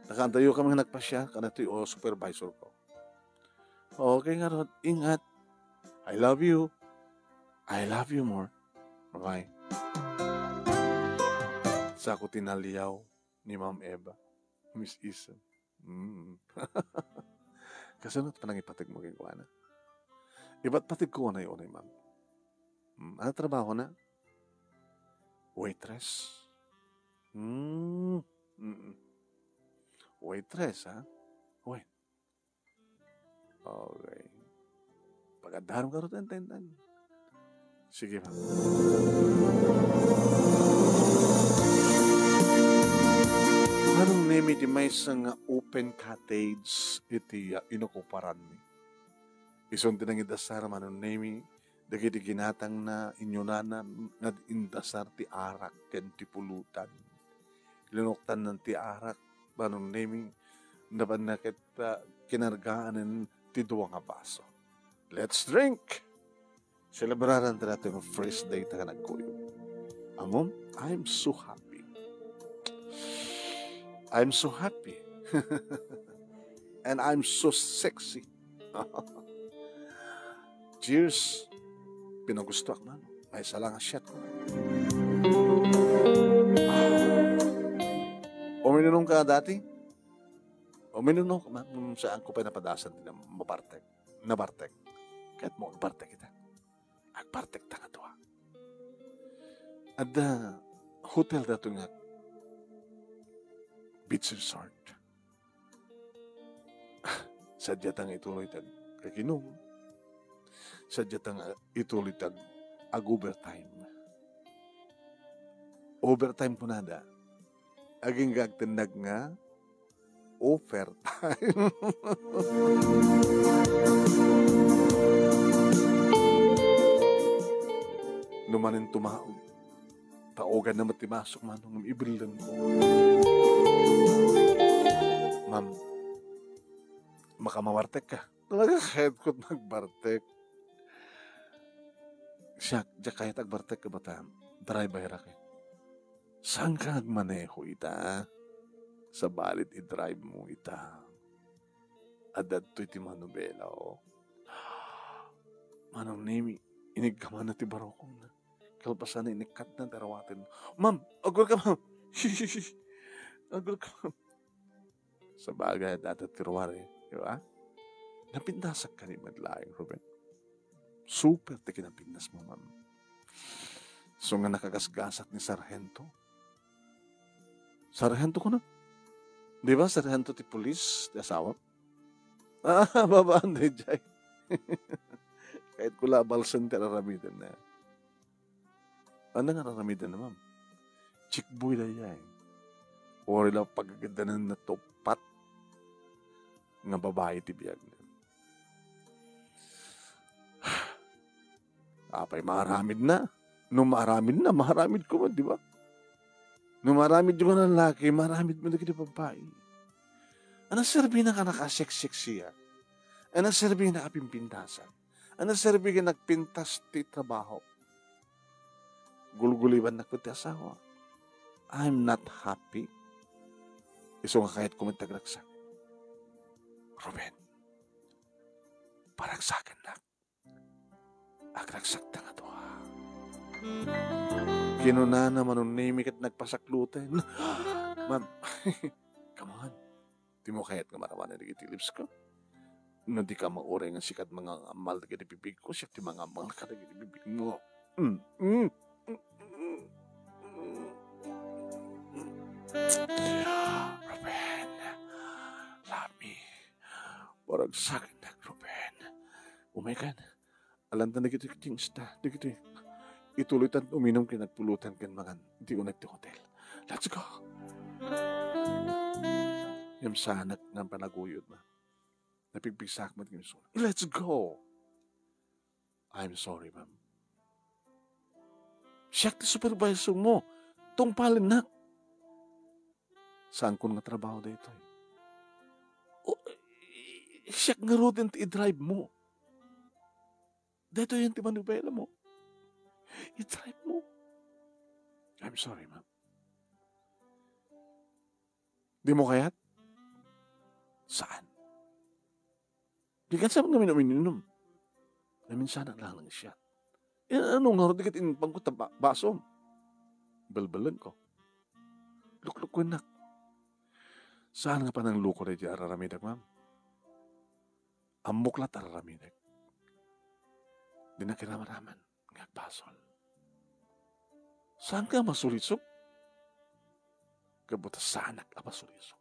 Nakaandayo ka mga nagpasya, kanato'y o supervisor ko. Okay nga ron, ingat. I love you. I love you more. Bye-bye. Sa ako tinaliyaw ni Ma'am Eva, Miss Isa. Kasunod pa nang ipatig mo kay Kuana. Iba't patig ko na yun, ma'am. Ano trabaho na? Waitress. Waitress, ha? Wait. Okay. Pagadahan ka rin, ten. Sige, ma'am. Anong name iti may isang open cottage iti inukuparan mi? Ison tinang idasar manong name dagiti ginatang na inyunanan nga indasar ti arak ken ti pulutan. Linuktan ng ti arak manong name naban na kinargaan ti duwa nga baso. Let's drink! Celebraran ta natin ang first day ta ka nagkuyo. Amom, I'm so happy. I'm so happy. And I'm so sexy. Cheers. Pinagusto ako man. May isa lang ang shot ko. Uminom ka dati? Uminom ka man. Saan ko pa napadasan din na mabartek. Nabartek. Kahit mo agbartek kita. Agbartek ta nga to ha. At hotel na ito nga beach resort. Sadya tang ituloy tag kakinom. Sadya tang ituloy tag overtime. Overtime po nada. Aging gagtindag nga overtime. Numanin tumaog. Taogan na matimasok man ng ibrilan ko. Ma'am, makamawartek ka. Talaga kahit ko nagbartek. Siya, kahit agbartek ka ba ta? Drive ka. Saan ka agmaneho ita? Sa balit i-drive mo ita. Adad to iti manubela o. Manong nimi, inig ka man na ti barokong na. Kalpasan na inikat na tarawatin mo. Ma'am, agul ka ma'am. Agul ka ma'am. Sa bagay at tiruwari. Diba? Napindasak ka ni Madlaing, Ruben. Super te kinapindas mo, ma'am. So nga nakagasgasat ni Sargento. Sargento ko na. Di ba? Sargento ti pulis, ti asawa. Babaan na jay. Kahit kula balsan ti araramidan na. Ano nga araramidan na, ma'am? Chikboy na jay. O rin lang pagkagandanan na topat nga babae ti biyag na. Apay maramid na. Nung maramid na, maramid ko man, di ba? Nung maramid yung mga lalaki, maramid mo na kini babae. Anong serbi na ka nakasek-sek siya? Anong serbi na kapimpintasan? Anong serbi ka nagpintas ti trabaho? Gulguliban na ko ti asawa. I'm not happy. Iso nga kahit kumitagraksak. Ruben, paragsakan na. Agragsak na nga to ha. Kinunana manunimik at nagpasakluten. Ma'am, come on. Di mo kahit nga marawan na nagitilips ko. No di ka mauray ng sikat mga amal na ginibibig ko. Siya ti mga amal ka na ginibibig mo. Ruben, love me. Parang sakin na, Ruben. Umaykan. Alam na nagito yung sta. Nagito ituloy-tan uminom kinagpulutan kan mga di ko nagti-hotel. Let's go. Yung sanak ng panaguyod na. Napigpigsak mo yung sunak. Let's go. I'm sorry, ma'am. Siya ti supervisor mo. Tungpalin na. Saan ko nga trabaho dito? Siya nga rodin ti i-drive mo. Dito yung ti manubela mo. I-drive mo. I'm sorry, ma'am. Di mo kaya't? Saan? Di ka saan kami uminom? Namin sana lang lang siya. Anong naroon in pangkot na baso? Balbalan ko. Lukluk ko nak. Saan nga pa ng luko rin di araramidag, ma'am? Amuklat araramidag. Di na kinamaraman. Ngagbasol. Saan ka masulisok? Kabuta sanak ka masulisok.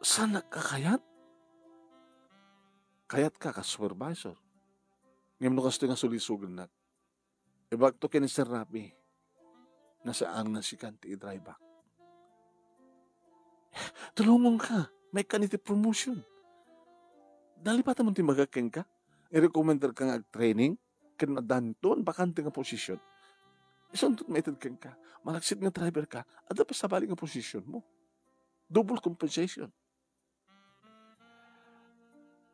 Sanak ka kayat? Kayat ka ka-supervisor. Ngayon mo kasi nga sulisugan na. Ibag to kini Sir Rabi. Nasaan na si Kanti i-drive back. Tulungan ka. May kaniti promotion. Dali pa tamang timagakeng ka. I-recommender ka nga training. Kinadan doon, bakante nga posisyon. Isang doon may itagkang ka. Malaksit nga driver ka. At dapat sa bali nga posisyon mo. Double compensation.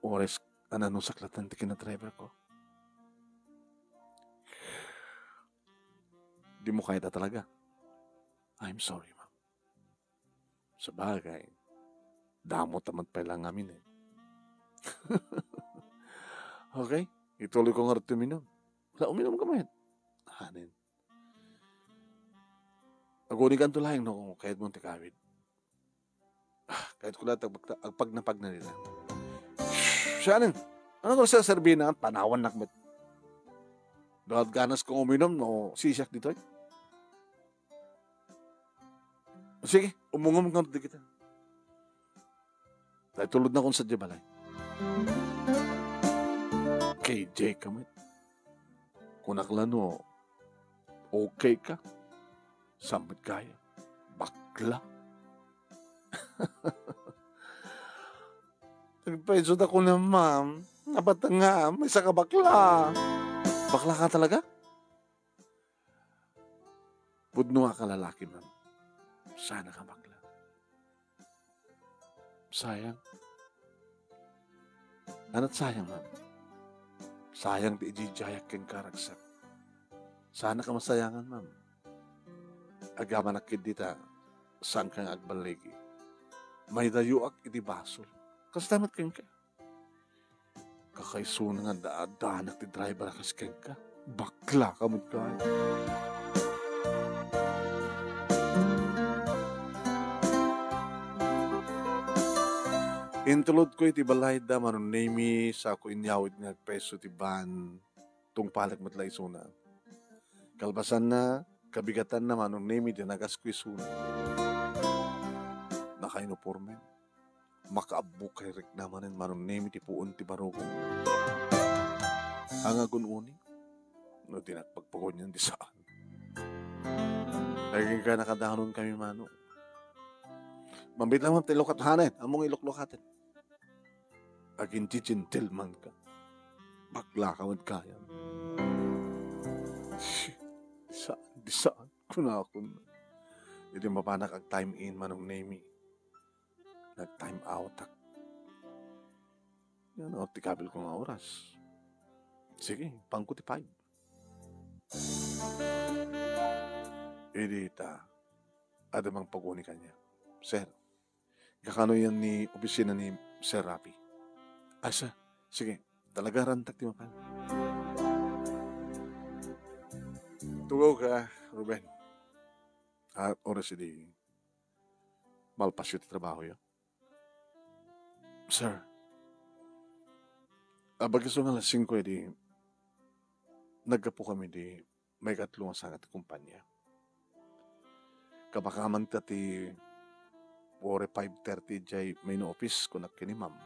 Ores, anong saklatan ti kina-driver ko? Di mo kaya talaga. I'm sorry, ma'am. Sa bagay, damot naman pala ngamin eh. Okay? Ituloy ko nga rin uminom. Wala, uminom ka man. Hanin. Agunikan to lang, no? Kahit mong tikawid. Kahit ko lahat, agpag na nila. Siyanin, ano ko sa Serbina? Panawan nakmet. Dahil ganas kong uminom, no? Sisak dito eh. Sige, umungom ka rin kita. Dahil tulad na kong sa Jabalay. KJ kamit. Kunaklano, okay ka? Samit kaya? Bakla? Nagpaisod ako na, ma'am. Nabata nga, may saka bakla. Bakla ka talaga? Budno ka lalaki, ma'am. Sana ka bakla. Sayang. Ano't sayang, ma'am? Sayang di ijijayak keng karagsak. Sana ka masayangan, ma'am. Agaman akid dita, saan kang agbaligi. May dayuak iti basol. Kasi tamat keng ka. Kakaiso nga danak ti driver kas keng ka. Bakla ka mo ka. Intulod ko iti balay da manunemi sa ako inyawid nga peso ti ban tung palag matlay suna. Kalbasan na, kabigatan na manunemi di nagas ko isuna. Naka-uniforme. Makaabuk kay rik namanin manunemi ti puon ti barugo. Ang agun-uni, no tinagpagpagod niyan di saan. Laging ka nakadahanon kami mano. Mambit naman ti lokathanen, among iloklokatin. Aging gentleman ka. Bakla ka man kaya. Di saan ko na ako na. Hindi mapanak ang time in manong name. Nag-time out ak. Yan o, tikabil ko nga oras. Sige, pangkuti 5. Edita, adamang paguni kanya. Sir, kakano yan ni opisina ni Sir Rapi? Asa, sige, talaga rantak di mapan. Tugaw ka, Ruben. Oras di malpasyo ti trabaho yun. Sir, bagiso nga alas 5 di nagkapo kami di may katlong sangat kumpanya. Kabakaman ta ti 5:30 jay may no office ko na kini ma'am.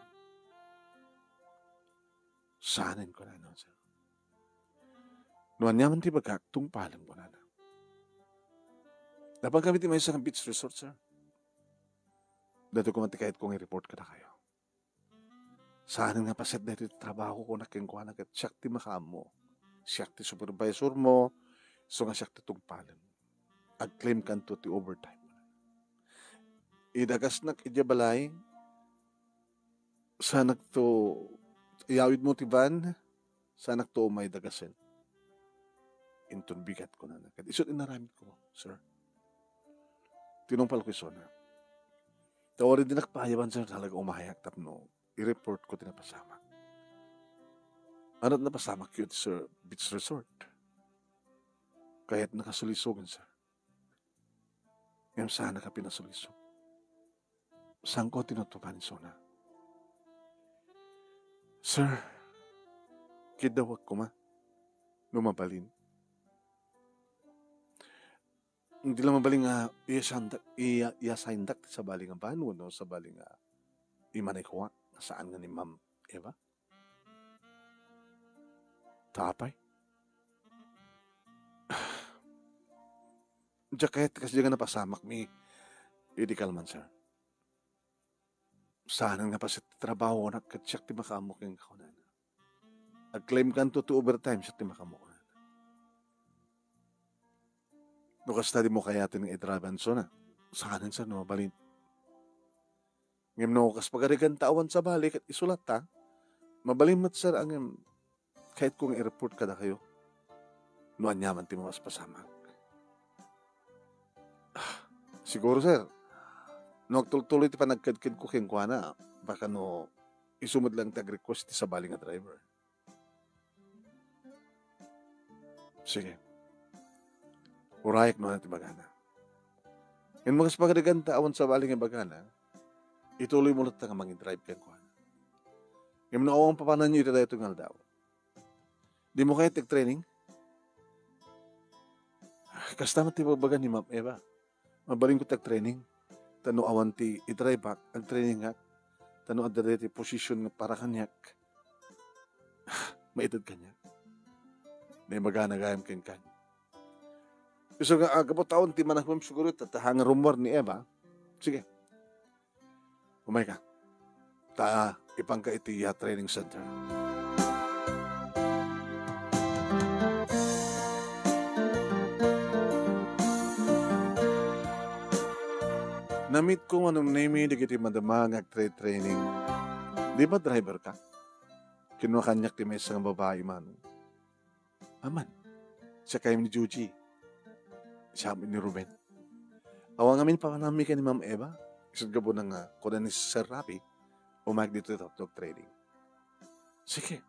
Sanin ko na no, sir. Nuan niya man ti bagaktung palang ko na na. Dapat kami ti may isang beach resort, sir. Dato ko matikahit kong i-report ka na kayo. Sanin nga paset na ito trabaho ko na kingkuha na kat siyak ti makamo. Siyak ti supervisor mo, so nga siyak ti tungpalan. Ag-claim kanto ti overtime. Idagas nak ijabalay, sanak to, iyawid mo ti van, sanak to may dagasin. Inton bigat ko na nakad. Isot inaramid ko, sir. Tinumpal ko iso na. Tawari din nakpayaban, sir, talaga umahayak tapno. I-report ko tinapasamak. Ano't napasamak yun, sir, beach resort. Kaya't nakasulisogan, sir. Ngayon sana ka pinasulisog. Saan ko tinutupan, sona? Sir, kidawag ko ma. Lumabalin. Hindi lang mabaling iasaindak sa baling ang bano, no? Sa baling imanay ko saan nga ni Ma'am Eva? Tapay? Diya kahit kasi nga napasamak mi, hindi kalman, sir. Saan nga pa sa trabaho na katsyak ti makamok yung kaunan. Ag-claim kanto to overtime sa ti makamok. Nukas tadi mo kaya ito ng itraban so na. Saan sa no, balin. Ngayon no, kas pagarigan tawan sa balik at isulat ta, mabalimot sir ang kahit kung i-report ka na kayo, nuan yaman ti mas pasamag. Siguro sir, no agtul-tuloy ti panagkadkid ko keng kuana, baka no, isumod lang tag-request ti sa baling nga driver. Sige. Urayak no na ti bagana. Ngayon magas pagarigan tawan sa baling nga bagana, ituloy mo lang nga mangin-drive keng kuana. Ngayon naawang papanan nyo ito dahil itong daw. Di mo kaya tig-training? Kasta man ti baga ni Ma'am Eva. Mabaling ko tag-training. Tano awan ti i-drive back. Ang training nga. Tano adda ti position nga para kanyak. Maitad kanyak. May magana gayam ken kan. So nga agapot taon ti manahum siguro tatahang rumor ni Eva. Sige. Umay ka. Ta ipangka iti training center. Namit ko anong name di kiti madamang ag-training. Di ba driver ka? Kinuha kanyak ti may isang babae man. Aman. Siya kayo ni Juji. Siya ni Ruben. Awang amin pa nami ka ni Ma'am Eva. Isod ka po ng kuna ni Sir Rapi. Umag dito ito training. Sige.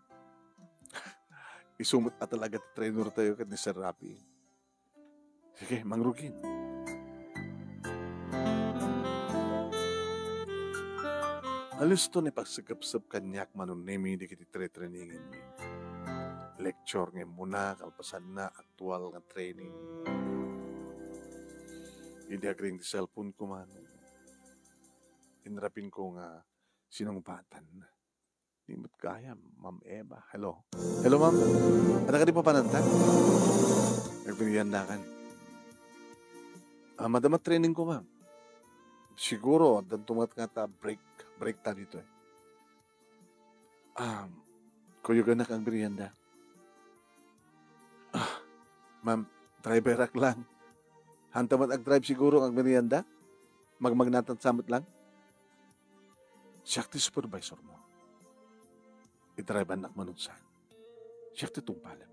Isumot at talaga trainer tayo kat ni Sir Rapi. Sige, mangrugin. Alis to ni pagsagap-sap kanyak manunemi di kiti trainingin mi. Lecture nga muna, kalpasan na, aktual nga training. Hindi agring di cellphone ko man. Inrapin ko nga sinungbatan. Di mo't kaya, Ma'am Eva. Hello? Hello, Ma'am? Ano ka di pa panantan? Nagpiniyandakan. Madamat training ko, Ma'am. Siguro, dan tumat nga ta break ta dito eh. Kuyugan na kang merienda. Ma'am, Driver ak lang. Hantaman ag-drive siguro ang merienda. Magmagnatan samot lang. Siya ti supervisor mo. I-drive anak manunsan. Siya ti tumpalan.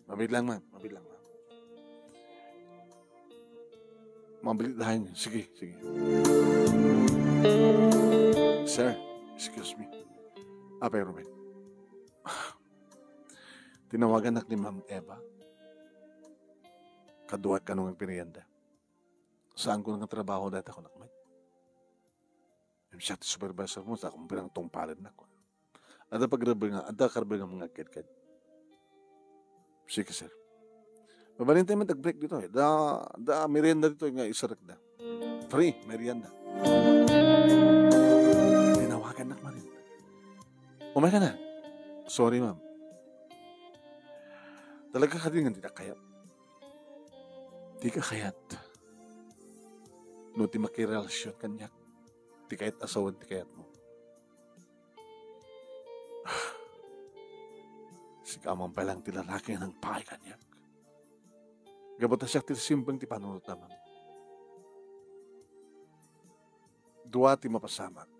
Mabilang, ma'am. Mabilang, ma'am. Mabilit dahin. Sige, sige. Sir, excuse me. Pero Ruben. Tinawagan nak ni Ma'am Eva. Kaduhat ka nung merienda. Saan ko nang trabaho dati ako nakman? Siya ti supervisor mo, sa akong pinang tumpalan na ko. Ada pagrabe nga, ada karbe nga mga kid-kid. Sige, sir. Mabalin tayo mag-break dito eh. Da merienda dito nga isarak na. Free, merienda. Tinawagan na man. Umay ka na. Sorry, ma'am. Talaga ka din nga hindi na kayat. Di ka kayat. No, ti makirelasyon kanya. Di kayat asawan, di kayat mo. Sigaman pa lang tilalaki ng pahay kanya. Gabata siya ti simpang ti panunod naman. Dua ti mapasamak.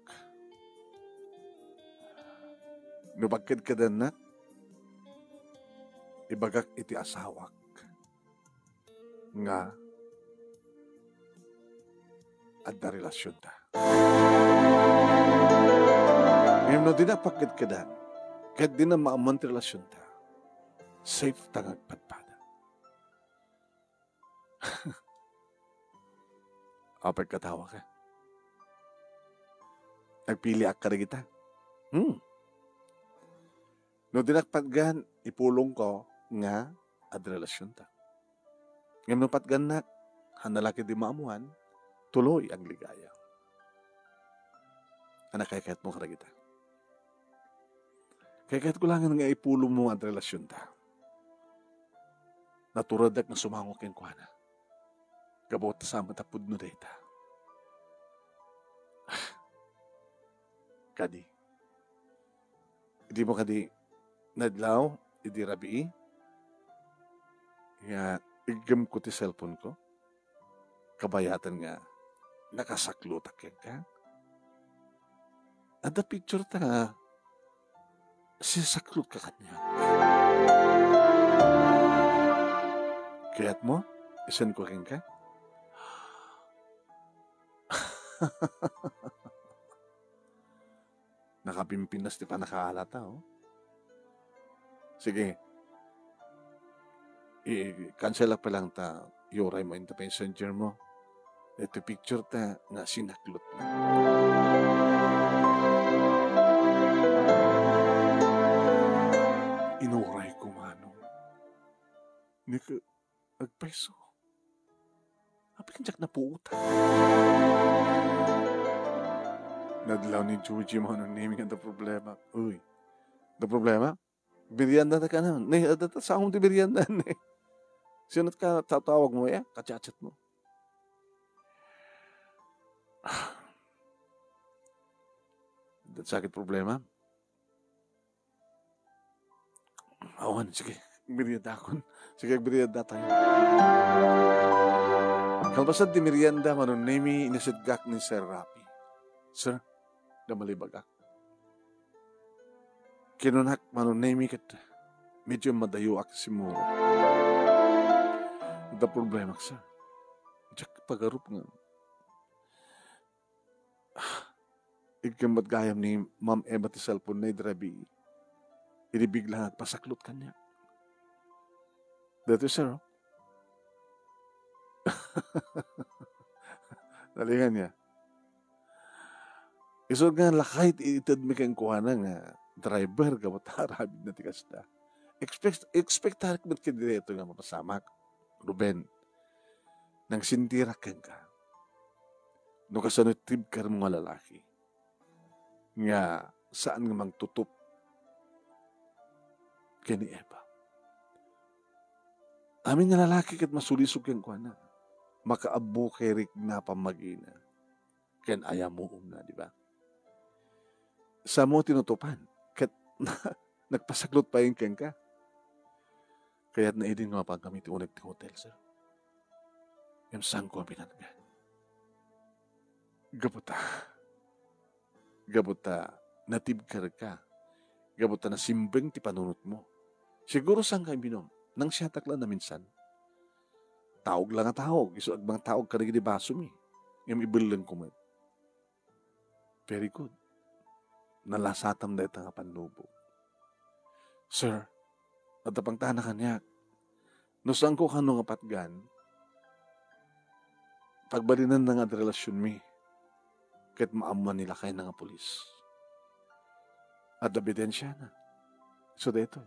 Nubagkid ka din na, ibagak iti asawak. Nga, adda relasyon ta. Ngayon no, di na pagkid ka din, kahit di na maamant relasyon ta, safe tangag padpada. Apag katawa ka. Nagpili ak ka na kita. No, dinakpatgan, ipulong ko nga ad relasyon ta. Ngayon no patgan na, hanalaki di maamuhan, tuloy ang ligaya. Anak, kaya mo ka na kita. Kaya ko lang nga ipulong mo ad relasyon ta. Naturadak na sumangok yung kuhana. Gabot sa matapod no data. Kadi. Hindi mo kadi nadlaw, hindi rabi. Nga, igam ko ti cellphone ko. Kabayatan nga, nakasaklutak yan ka. At the picture ta nga, sisaklot ka kanya. Kaya't mo, isan ko rin ka. Nakapimpinas di pa nakaalata, oh. Sige. I-cancel pa lang ta. Yoray mo into messenger mo. Ito picture ta nga sinaklot na. Inuray ko mano. Nika, agpeso. Apin jak na puuta. Nadlaw ni Georgie mo nung naming ang problema. Uy, the problema? Biryanda na ka na. Sa akong di biryanda na eh. Sinat ka tatawag mo ya, kachat mo. Sakit problema? Awan, sige. Biryanda ako. Sige, biryanda tayo. Kalpasad di merienda manon nami inasidgak ni Sir Rapi. Sir, damalibagak. Kinunak manunemi kat medyo madayo ak si Muro. The problema sa jak pagarup nga. Igkambat gayam ni Ma'am Eva ti cellphone na idrabi. Inibigla at pasaklot kanya. Dito sir, oh. Nalingan niya. Isod nga lakay itad mi kang kuhana nga driver ka matarabid na tikas na. Expect tarik ba't ka direto nga mapasamak. Ruben, nang sintira ka. No kasanotib ka mga lalaki. Nga saan nga magtutup kay ni Eva. Amin nga lalaki kat masulisog kang kuhana. Makaabo kay Rick na pamagina. Ken ayaw mo na, di ba? Sa mo tinutupan. Kat nagpasaklot pa yung keng ka. Kaya't naidin nga pag kami tiunag ti hotel, sir. Yung saan ko pinanagan. Gabuta. Gabuta, natibkar ka. Gabuta na simbeng ti panunot mo. Siguro saan ka binom? Nang siyatak lang na minsan. Taog lang nga taog. Iso agbang taog ka na gini baso mi. Yung ibulang ko man. Very good. Nalasatam na itang panlubo. Sir, at apang tana kanyak. No saan ko kanong apatgan, pagbalinan na nga relasyon mi, kahit maamuan nila kayo na nga pulis. At ebidensya na. So, dito.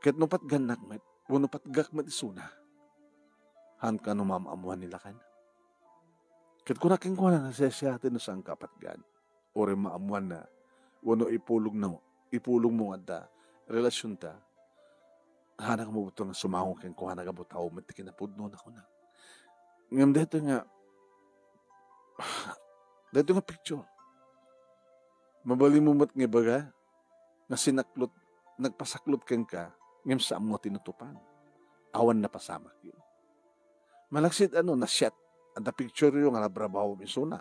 Kahit no patgan nakmet, wano patgakmet isuna, han ka no mamaamuan nila kayo na. Kahit kung naking kuha na nasesyatin no saan kapatgan, o rin maamuan na, wano ipulong mo nga da, relasyon ta, hanak mo buto nga sumahong kang kuha na kabutaw, matikin na pudno na ko na. Ngayon dito nga picture. Mabalimumot nga baga, nga sinaklot, nagpasaklot kang ka, ngayon sa mo tinutupan. Awan na pasamak yun. Malaksit na-shot. Ang picture yung nga nabrabaho misuna.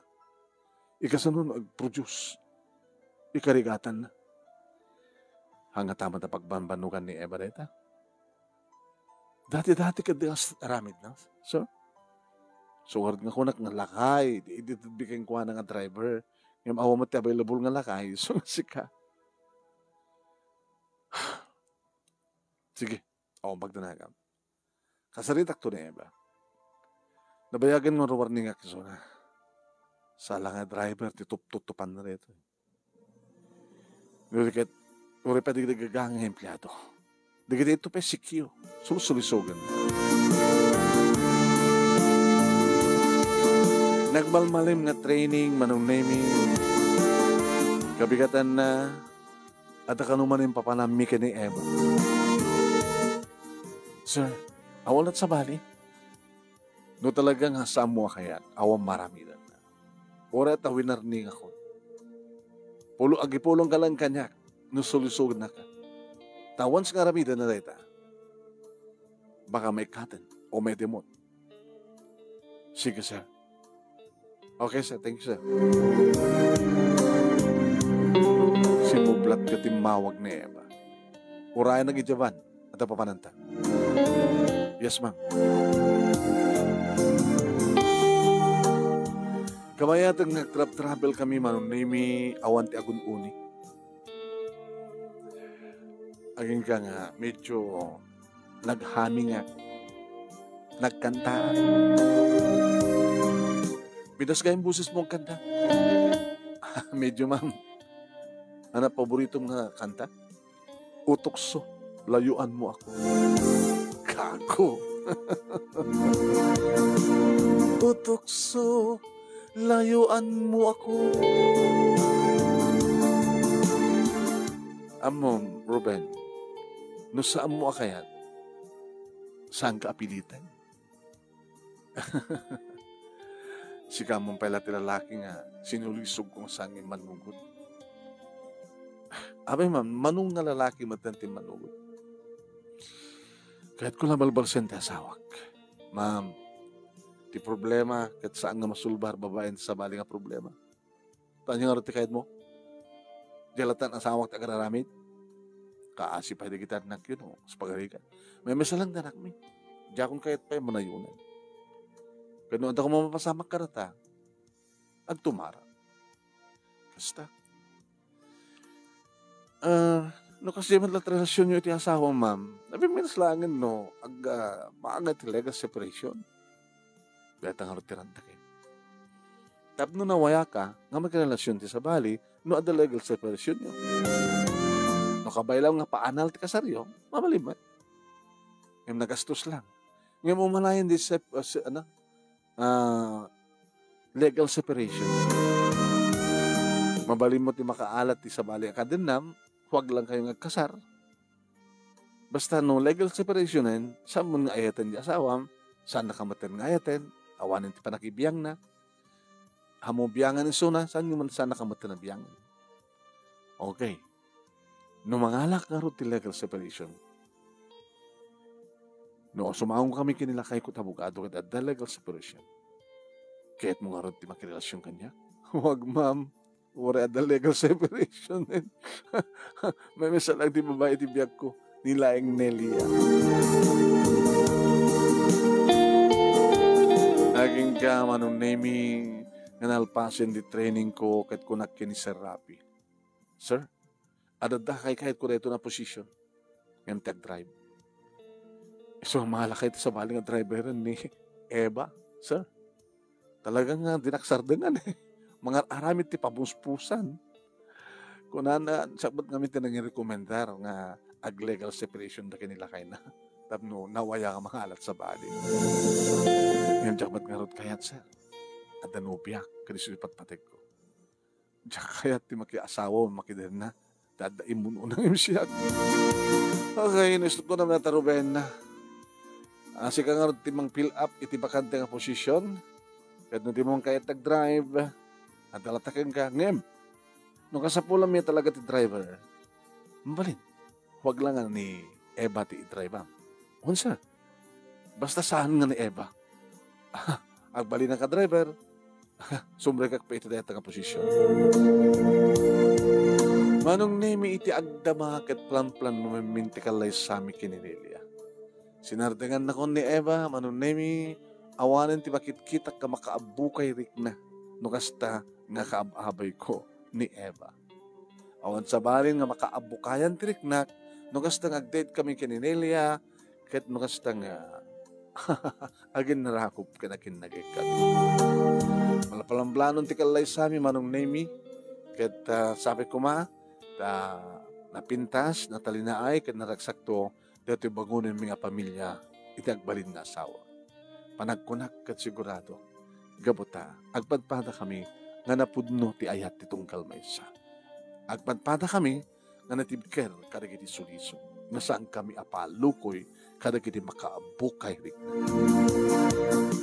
Ikasanun, ag-produce. Ikarigatan na. Hanga tama na pagbanbanugan ni Ebareta. Dati ka di aramid na, sir. So, nga kunak nga lakay. Iditubigay ko nga driver. Yung awa mo available nga lakay. So, sika. Sige. Ako magdanagan. Kasaritak to na Eba. Nabayagan mo warning nga kisuna. Sala nga driver, titup-tutupan na rito. Uri pa digagagang nga empleyado. Digagay ito pa sikyo. Sulusulisogan. Nagmalmalim nga training, manong naming, kabigatan na, at akanuman yung papanami ka ni Eva. Sir, awalat sa bali. No talagang hasam mo kayat, awang maramidan na. Ora at winarning ako. Agipulong ka lang kanyak, no solusog na ka. Tawan sa karamidan na data. Baka may katen o may demon. Sige, sir. Okay, sir. Thank you, sir. Simublat ka timawag ni Eva. Urayan ng ijaban at papananta. Yes, ma'am. Kamayatang nag-travel kami manong nami awanti agun uni. Aging ka nga, medyo naghami nga. Nagkantaan. Pidas ka yung busis mong kanta. Medyo, ma'am. Ano, paborito nga kanta? Utukso, layuan mo ako. Kako. Utukso, layuan mo ako. Amon, Ruben, no saan mo akayat? Saan ka apilitan? Si kamong pala tilalaki nga, sinulisog kong sangin manugot. Abay ma'am, manong nga lalaki matanti manugot. Kahit ko nabalbalsen ti asawak. Ma'am, ti problema, kahit saan nga masulbar, babaen sa bali nga problema. Tanya nga rati kahit mo? Jalatan asawak ti agararamid? Kaasi pa kita nak yun, o, sa pagarikan. May masalang danak mi. Diya kung kahit pa yung manayunan. Kano anda ko mapapasamak karata, agtumara. Basta. No kasi man lang relasyon nyo iti asawa, ma'am. Nabiminas langin, no, maaga ti legal separation. Betang harutiranta kayo. Tap no nawaya ka, nga magrelasyon ti sa bali, no ada legal separation nyo. No kabaylaw nga paanal ti kasaryo, mamalimat. Yung nagastos lang. Ngayon mo malayan di legal separation. Mabalim mo ti makaalat ti sa bali akadinam, huwag lang kayong nagkasar. Basta no legal separationin, saan mo nga ayatan di asawam, saan nakamatan nga ayatan, awanin ti panakibiyang na, hamo biyangan ni suna, saan nakamatan na biyangan. Okay. No mangalak nga ro ti legal separation. No sumaong kami kinilakay ko tabugado ket adda legal separation. Kahit mo nga ro ti makirelasyon kanya. Huwag ma'am. Wala adda legal separation. May misa lang ti babae ti biyag ko. Nilaing Nelia. Naging ka manong naming nalpasin di training ko ket kunak kini Sir Rapi. Sir, adada kay kahit ko dito na position. Yung tag-drive. So, mahala kayo sa maling nga driver ni Eva. Sir, talagang dinaksardangan eh. Mga aramid ti pabuspusan. Kung sabat kami tinang rekomendar nga ag-legal separation na kanila kay na. Tapno, nawaya ka mga alat sa bali. Ngayon, sabat nga rot kayat, sir. Adanubyak, kanisulipat patek ko. Diyak kayat ti makiasawa, makider na. Dadaim mo nung imsiyag. Okay, naistot ko naman na taruben na. Asi ka nga rin timang fill up, iti bakante nga posisyon. Kahit nung timong kayat nag-drive, at alatakin ka, ngem. Nung kasapulam niya talaga ti driver, mabalin, huwag lang nga ni Eva ti i-drive. Unsa? Basta saan nga ni Eva. Agbali na ka driver, sumbre ka pa ito dahil nga posisyon. Manong nemi iti agdama ket plan-plan mamimintikalay sa mi kininelia. Sinardangan na ko ni Eva, manong nemi awanan ti makit-kita ka makaabukay rik na nukasta nga kaababay ko ni Eva. Awan sa balin nga makaabukayan ti rik na nukasta nga agdate kami kininelia ket nukasta nga agin narakop ka na kinagikat. Malapalamplanon ti kalay sa mi manong nemi ket sabi ko napintas, natalinaay, ket naragsakto, dito bangunin mga pamilya, itagbalin nga asawa. Panagkunak ket sigurado, gabuta, agpadpada kami, nga napudno ti ayat ti tungkal maysa. Agpadpada kami, nga natibker, kadagiti suliso, nga saan kami apalukoy, kadagiti makaabukay rin.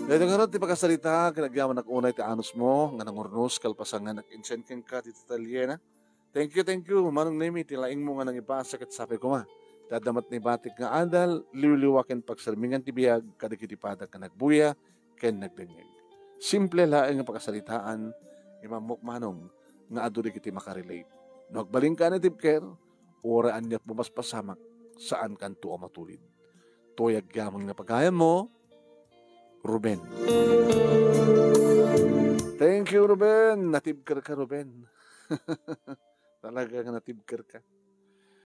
Dito nga rin, ti pagkasalita, kinagyaman unay ti anos mo, nga nangurnos, kalpasan nga nag-insenken ka, ti Italiana. Thank you. Manong nemi, tilaing mo nga nang ipasa ket sabi ko ma. Dadamat ni batik nga andal, liwliwaken pagsalmingan ti biyag, kadagiti padak ka nagbuya, ken nagdengeg. Simple laeng nga pagkasalitaan, imamok manong, nga adu di kiti makarelate. Nagbaling ka na tibker, oraan niya't bumaspasamak, saan kanto o matulid. Tuyag yamang na pagayam mo, Ruben. Thank you, Ruben. Natibker ka, Ruben. Talaga nga natibker ka.